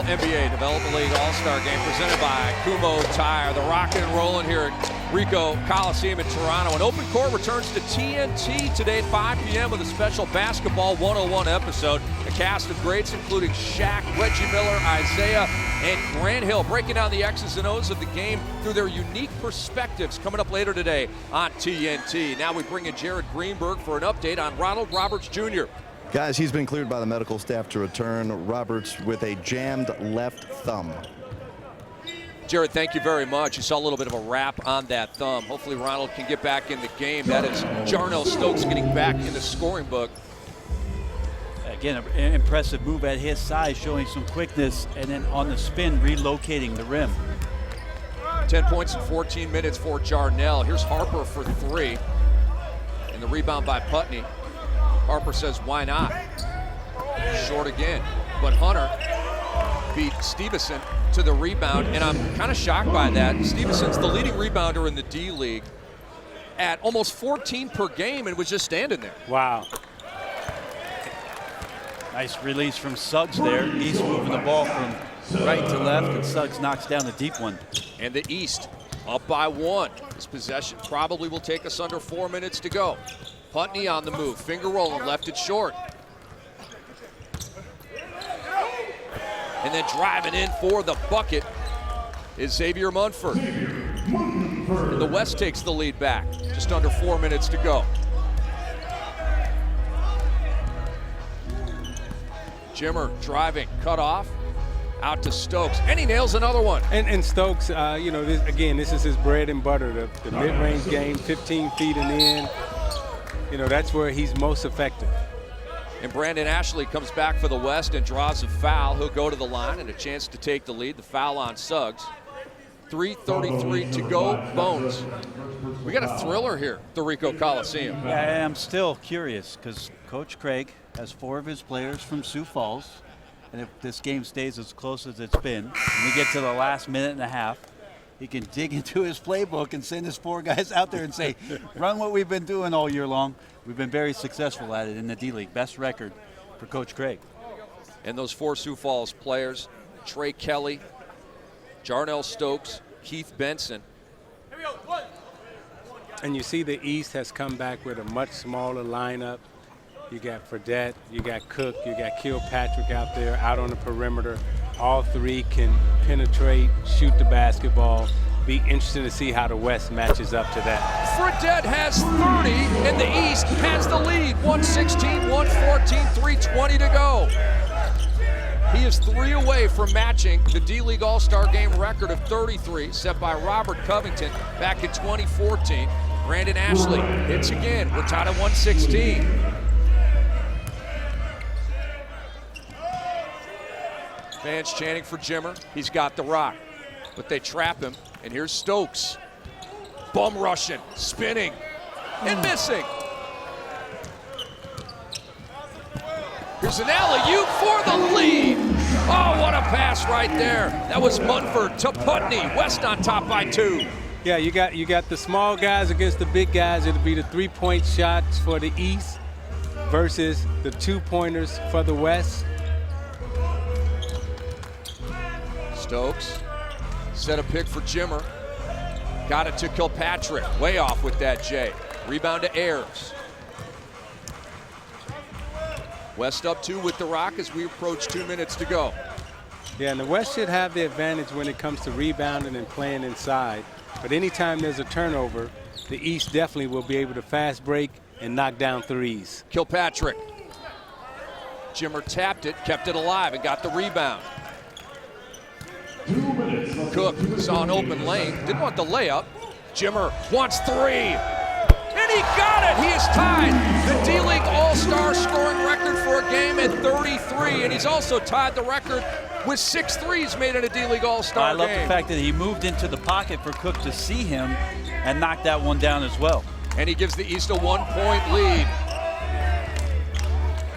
S1: NBA Development League All-Star Game presented by Kumho Tire. The rocking and rolling here at Ricoh Coliseum in Toronto. An open court returns to TNT today at 5 p.m. with a special Basketball 101 episode. A cast of greats including Shaq, Reggie Miller, Isaiah, and Grant Hill breaking down the X's and O's of the game through their unique perspectives. Coming up later today on TNT. Now we bring in Jared Greenberg for an update on Ronald Roberts Jr.
S5: Guys, he's been cleared by the medical staff to return. Roberts with a jammed left thumb.
S1: Jared, thank you very much. You saw a little bit of a wrap on that thumb. Hopefully Ronald can get back in the game. That is Jarnell Stokes getting back in the scoring book.
S3: Again, an impressive move at his size, showing some quickness, and then on the spin, relocating the rim.
S1: 10 points in 14 minutes for Jarnell. Here's Harper for 3. And the rebound by Putney. Harper says, why not? Short again. But Hunter beat Stevenson to the rebound, and I'm kind of shocked by that. Stevenson's the leading rebounder in the D-League at almost 14 per game and was just standing there.
S2: Wow.
S3: Nice release from Suggs there. East moving the ball from right to left, and Suggs knocks down the deep one.
S1: And the East up by 1. This possession probably will take us under 4 minutes to go. Putney on the move, finger rolling, left it short. And then driving in for the bucket is Xavier Munford. And the West takes the lead back, just under 4 minutes to go. Jimmer driving, cut off, out to Stokes, and he nails another one.
S2: And Stokes, you know, this is his bread and butter, the mid-range game, 15 feet and in. You know, that's where he's most effective.
S1: And Brandon Ashley comes back for the West and draws a foul. He'll go to the line and a chance to take the lead. The foul on Suggs. 3:33 to go. Bones. We got a thriller here at the Ricoh Coliseum.
S3: Yeah, I'm still curious because Coach Craig has 4 of his players from Sioux Falls. And if this game stays as close as it's been, and we get to the last minute and a half, he can dig into his playbook and send his 4 guys out there and say, run what we've been doing all year long. We've been very successful at it in the D-League. Best record for Coach Craig.
S1: And those 4 Sioux Falls players, Trey Kelly, Jarnell Stokes, Keith Benson.
S2: And you see the East has come back with a much smaller lineup. You got Fredette, you got Cook, you got Kilpatrick out there, out on the perimeter. All 3 can penetrate, shoot the basketball. Be interesting to see how the West matches up to that.
S1: Fredette has 30, and the East has the lead. 116, 114, 3:20 to go. He is 3 away from matching the D-League All-Star Game record of 33 set by Robert Covington back in 2014. Brandon Ashley hits again. We're tied at 116. Fans chanting for Jimmer. He's got the rock, but they trap him. And here's Stokes. Bum rushing, spinning, and missing. Here's an alley-oop for the lead. Oh, what a pass right there. That was Munford to Putney. West on top by 2.
S2: Yeah, you got the small guys against the big guys. It'll be the 3-point shots for the East versus the 2-pointers for the West.
S1: Stokes set a pick for Jimmer. Got it to Kilpatrick. Way off with that J. Rebound to Ayers. West up 2 with the rock as we approach 2 minutes to go.
S2: Yeah, and the West should have the advantage when it comes to rebounding and playing inside. But anytime there's a turnover, the East definitely will be able to fast break and knock down threes.
S1: Kilpatrick. Jimmer tapped it, kept it alive, and got the rebound. Cook saw an open lane, didn't want the layup. Jimmer wants 3, and he got it. He has tied the D-League All-Star scoring record for a game at 33, and he's also tied the record with 6 threes made in a D-League All-Star game.
S3: I love the fact that he moved into the pocket for Cook to see him and knocked that one down as well.
S1: And he gives the East a 1-point lead.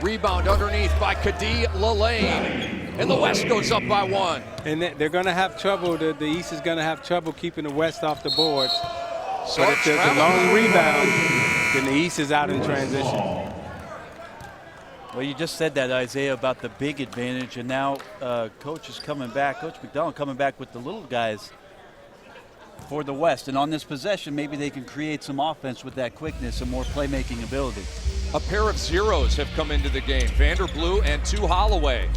S1: Rebound underneath by Kadi Lalane. And the West goes up by 1.
S2: And they're going to have trouble. The East is going to have trouble keeping the West off the boards. But if there's a long rebound, then the East is out in transition.
S3: Well, you just said that, Isaiah, about the big advantage, and now Coach is coming back. Coach McDonald coming back with the little guys for the West. And on this possession, maybe they can create some offense with that quickness and more playmaking ability.
S1: A pair of zeros have come into the game. Vanderblue and 2 Holloway.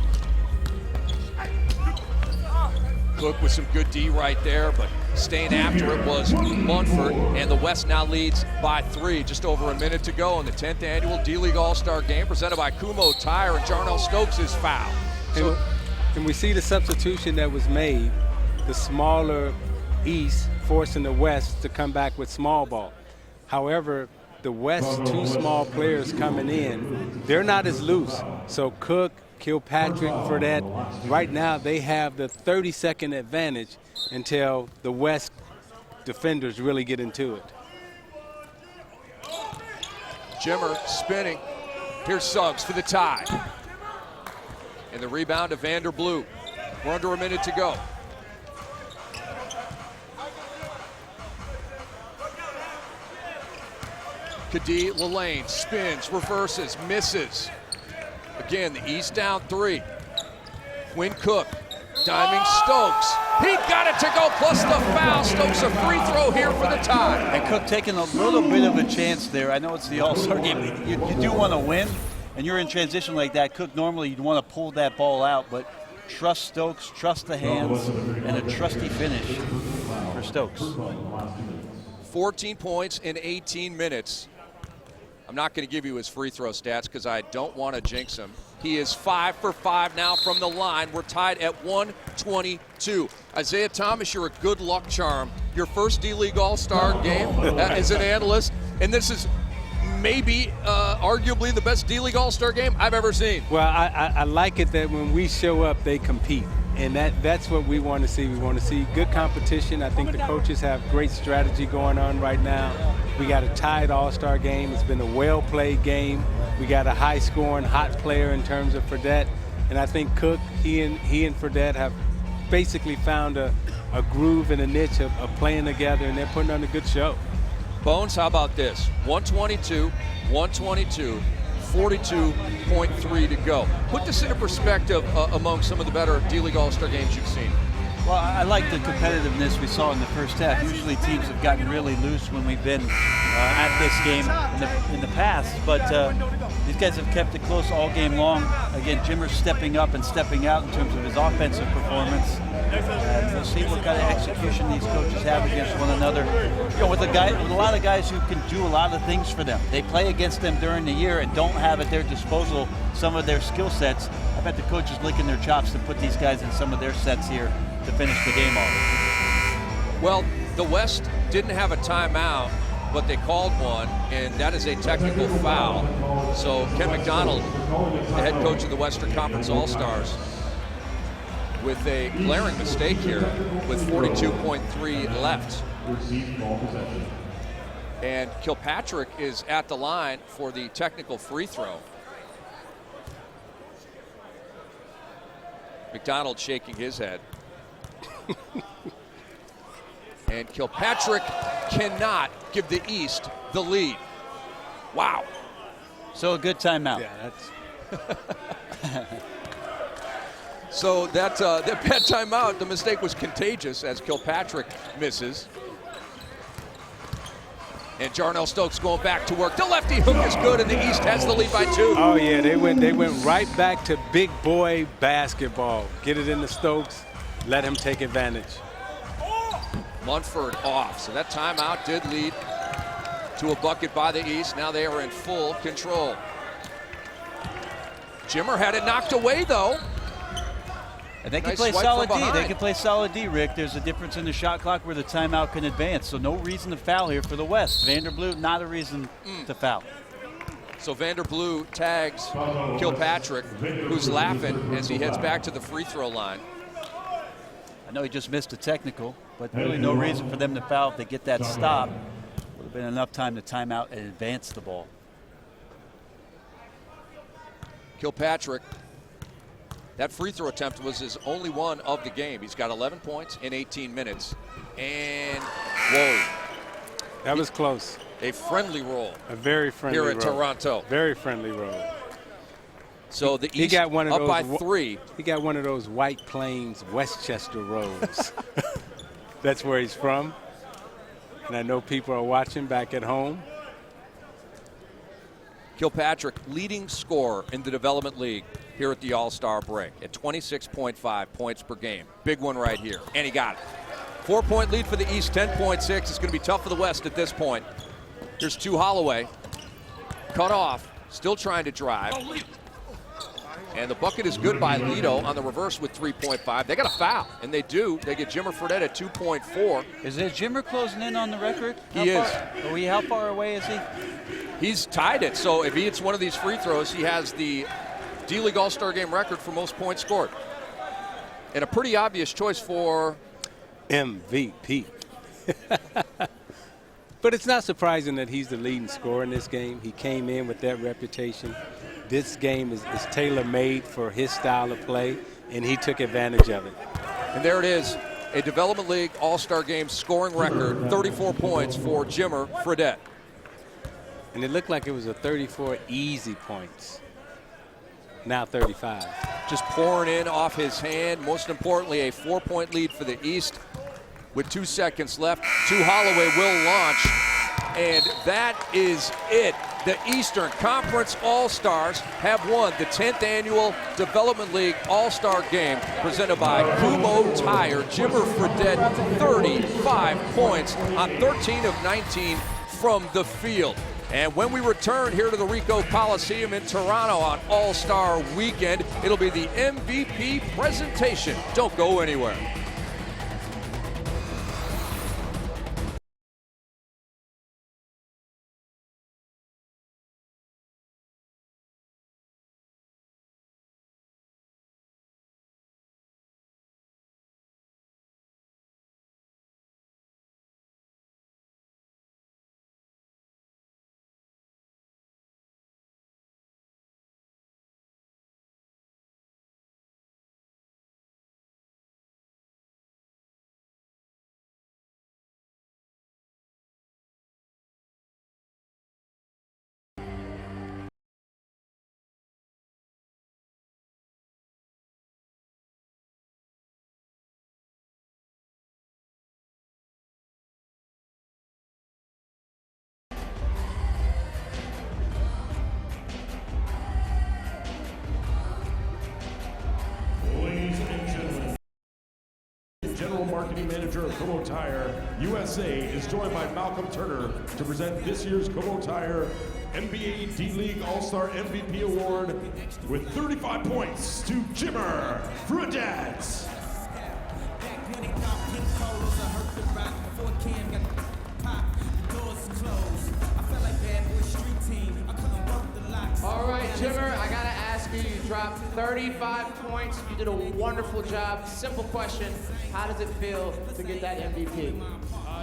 S1: Cook with some good D right there, but staying after it was Munford, and the West now leads by 3. Just over a minute to go in the 10th annual D-League All-Star Game presented by Kumho Tire, and Jarnell Stokes is fouled. So,
S2: and we see the substitution that was made, the smaller East forcing the West to come back with small ball. However, the West 2 small players coming in, they're not as loose. So Cook, Kilpatrick, Fredette, right now they have the 30-second advantage until the West defenders really get into it.
S1: Jimmer spinning. Here's Suggs for the tie. And the rebound to Vanderblue. We're under a minute to go. Kadee Lalane spins, reverses, misses. Again, the East down 3. Quinn Cook, diming Stokes. He got it to go, plus the foul. Stokes a free throw here for the tie.
S3: And Cook taking a little bit of a chance there. I know it's the All-Star game. You do want to win, and you're in transition like that. Cook, normally you'd want to pull that ball out, but trust Stokes, trust the hands, and a trusty finish for Stokes.
S1: 14 points in 18 minutes. I'm not going to give you his free throw stats because I don't want to jinx him. He is 5 for 5 now from the line. We're tied at 122. Isaiah Thomas, you're a good luck charm. Your first D-League All-Star game as an analyst, and this is maybe arguably the best D-League All-Star game I've ever seen.
S2: Well, I like it that when we show up, they compete. And that's what we want to see. We want to see good competition. I think the coaches have great strategy going on right now. We got a tied All-Star game. It's been a well-played game. We got a high-scoring, hot player in terms of Fredette. And I think Cook, he and Fredette have basically found a groove and a niche of playing together, and they're putting on a good show.
S1: Bones, how about this? 122, 122. 42.3 to go. Put this into perspective among some of the better D-League All-Star games you've seen.
S3: Well, I like the competitiveness we saw in the first half. Usually teams have gotten really loose when we've been at this game in the past, but these guys have kept it close all game long. Again, Jimmer's stepping up and stepping out in terms of his offensive performance. We'll see what kind of execution these coaches have against one another. You know, with a lot of guys who can do a lot of things for them. They play against them during the year and don't have at their disposal some of their skill sets. I bet the coach is licking their chops to put these guys in some of their sets here to finish the game off.
S1: Well, the West didn't have a timeout, but they called one, and that is a technical foul. So Ken McDonald, the head coach of the Western Conference All-Stars, with a glaring mistake here with 42.3 left. And Kilpatrick is at the line for the technical free throw. McDonald shaking his head. And Kilpatrick cannot give the East the lead. Wow.
S3: So a good timeout.
S2: Yeah, that's
S1: So that bad timeout, the mistake was contagious as Kilpatrick misses. And Jarnell Stokes going back to work. The lefty hook is good, and the East has the lead by 2.
S2: Oh yeah, they went right back to big boy basketball. Get it into Stokes, let him take advantage.
S1: Munford off, so that timeout did lead to a bucket by the East. Now they are in full control. Jimmer had it knocked away though.
S3: And they can play solid D. They can play solid D, Rick. There's a difference in the shot clock where the timeout can advance. So no reason to foul here for the West. Vanderblue, not a reason to foul.
S1: So Vanderblue tags Kilpatrick, who's laughing as he heads back to the free throw line.
S3: I know he just missed a technical, but really no reason for them to foul if they get that stop. Would have been enough time to time out and advance the ball.
S1: Kilpatrick, that free throw attempt was his only one of the game. He's got 11 points in 18 minutes. And, whoa.
S2: That was close.
S1: A friendly roll.
S2: A very friendly roll.
S1: Here at Toronto.
S2: Very friendly roll.
S1: So the
S2: he
S1: East
S2: got one of
S1: up
S2: those,
S1: by 3.
S2: He got one of those White Plains, Westchester roads. That's where he's from. And I know people are watching back at home.
S1: Kilpatrick, leading scorer in the Development League here at the All-Star break at 26.5 points per game. Big one right here, and he got it. 4-point lead for the East, 10.6. It's going to be tough for the West at this point. Here's Tu Holloway, cut off, still trying to drive. And the bucket is good by Lido on the reverse with 3.5. They got a foul, and they do. They get Jimmer Fredette at 2.4.
S3: Is there Jimmer closing in on the record? How far away is he?
S1: He's tied it, so if he hits one of these free throws, he has the D-League All-Star Game record for most points scored. And a pretty obvious choice for
S2: MVP. But it's not surprising that he's the leading scorer in this game. He came in with that reputation. This game is tailor-made for his style of play, and he took advantage of it.
S1: And there it is, a Development League All-Star Game scoring record, 34 points for Jimmer Fredette.
S2: And it looked like it was a 34 easy points. Now 35.
S1: Just pouring in off his hand. Most importantly, a 4-point lead for the East with 2 seconds left. Tu Holloway will launch, and that is it. The Eastern Conference All-Stars have won the 10th annual Development League All-Star Game presented by Kumho Tire. Jimmer Fredette, 35 points on 13 of 19 from the field. And when we return here to the Ricoh Coliseum in Toronto on All-Star Weekend, it'll be the MVP presentation. Don't go anywhere.
S11: General Marketing Manager of Kumho Tire USA is joined by Malcolm Turner to present this year's Kumho Tire NBA D-League All-Star MVP Award with 35 points to Jimmer Fredette.
S4: All right, Jimmer, I gotta ask you, you dropped 35 points. You did a wonderful job. Simple question, how does it feel to get that MVP?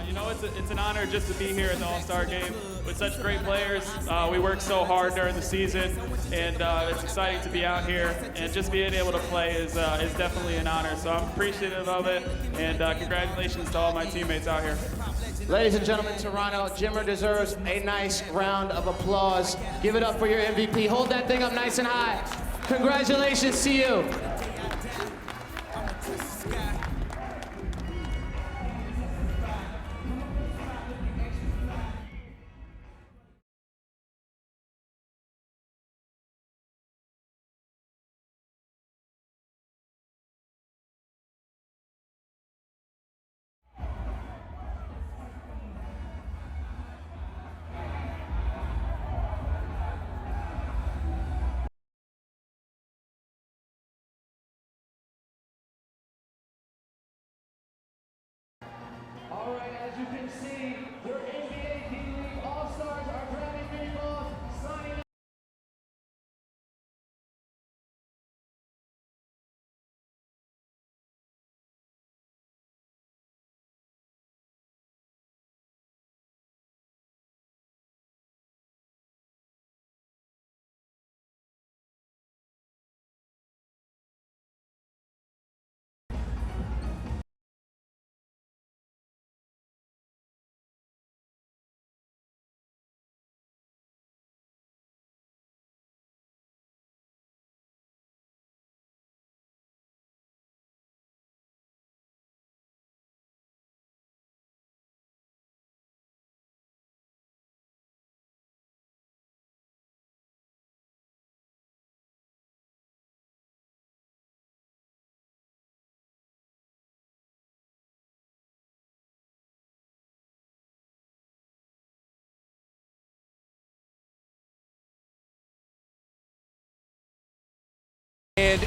S13: You know, it's an honor just to be here at the All-Star Game with such great players. We work so hard during the season, and it's exciting to be out here, and just being able to play is definitely an honor. So I'm appreciative of it, and congratulations to all my teammates out here.
S4: Ladies and gentlemen, Toronto, Jimmer deserves a nice round of applause. Give it up for your MVP. Hold that thing up nice and high. Congratulations to you.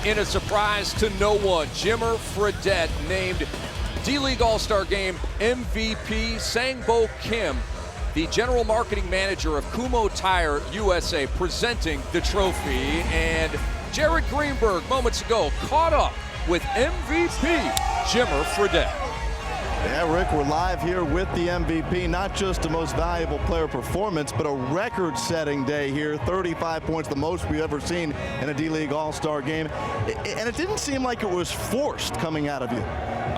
S1: in a surprise to no one, Jimmer Fredette named D-League All-Star Game MVP. Sangbo Kim, the general marketing manager of Kumho Tire USA, presenting the trophy. And Jared Greenberg moments ago caught up with MVP Jimmer Fredette.
S5: Yeah, Rick, we're live here with the MVP. Not just the most valuable player performance, but a record-setting day here. 35 points, the most we've ever seen in a D-League All-Star game. And it didn't seem like it was forced coming out of you.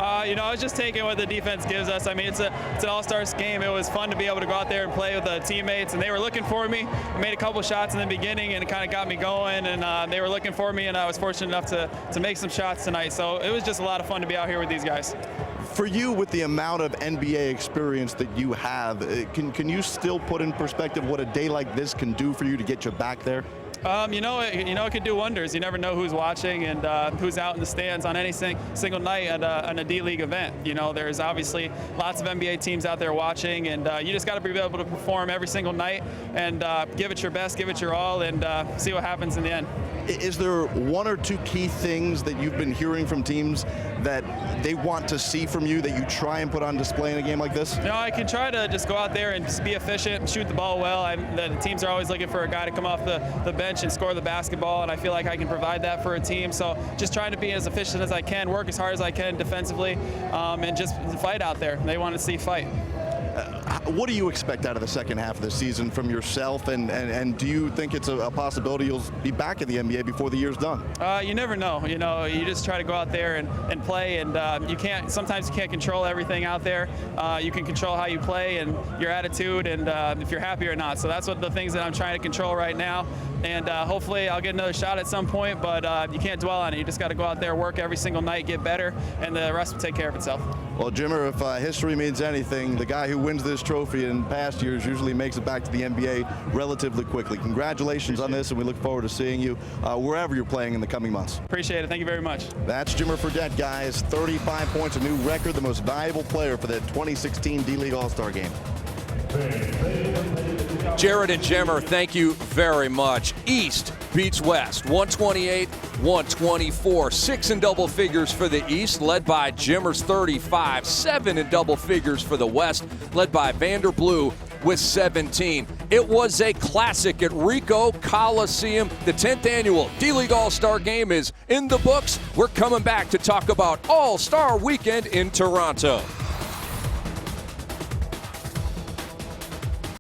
S13: I was just taking what the defense gives us. I mean, it's an All-Stars game. It was fun to be able to go out there and play with the teammates, and they were looking for me. I made a couple shots in the beginning, and it kind of got me going, and they were looking for me, and I was fortunate enough to make some shots tonight. So it was just a lot of fun to be out here with these guys.
S5: For you, with the amount of NBA experience that you have, can you still put in perspective what a day like this can do for you to get you back there?
S13: It could do wonders. You never know who's watching and who's out in the stands on any single night at a D-League event. There's obviously lots of NBA teams out there watching, and you just got to be able to perform every single night and give it your best, give it your all, and see what happens in the end.
S5: Is there one or two key things that you've been hearing from teams that they want to see from you that you try and put on display in a game like this?
S13: I can try to just go out there and just be efficient, shoot the ball well. The teams are always looking for a guy to come off the bench and score the basketball, and I feel like I can provide that for a team. So just trying to be as efficient as I can, work as hard as I can defensively, and just fight out there. They want to see fight.
S5: What do you expect out of the second half of the season from yourself, and do you think it's a possibility you'll be back in the NBA before the year's done?
S13: You never know. You just try to go out there and play, and sometimes you can't control everything out there. You can control how you play and your attitude, and if you're happy or not. So that's what the things that I'm trying to control right now. And hopefully I'll get another shot at some point, but you can't dwell on it. You just got to go out there, work every single night, get better, and the rest will take care of itself.
S5: Well, Jimmer, if history means anything, the guy who wins this trophy in past years usually makes it back to the NBA relatively quickly. Congratulations on this, and we look forward to seeing you wherever you're playing in the coming months.
S13: Appreciate it. Thank you very much.
S5: That's Jimmer Fredette, guys. 35 points, a new record, the most valuable player for the 2016 D-League All-Star Game.
S1: Jared and Jimmer, thank you very much. East beats West, 128-124. 6 in double figures for the East, led by Jimmer's 35. 7 in double figures for the West, led by Vander Blue with 17. It was a classic at Ricoh Coliseum. The 10th annual D-League All-Star Game is in the books. We're coming back to talk about All-Star Weekend in Toronto.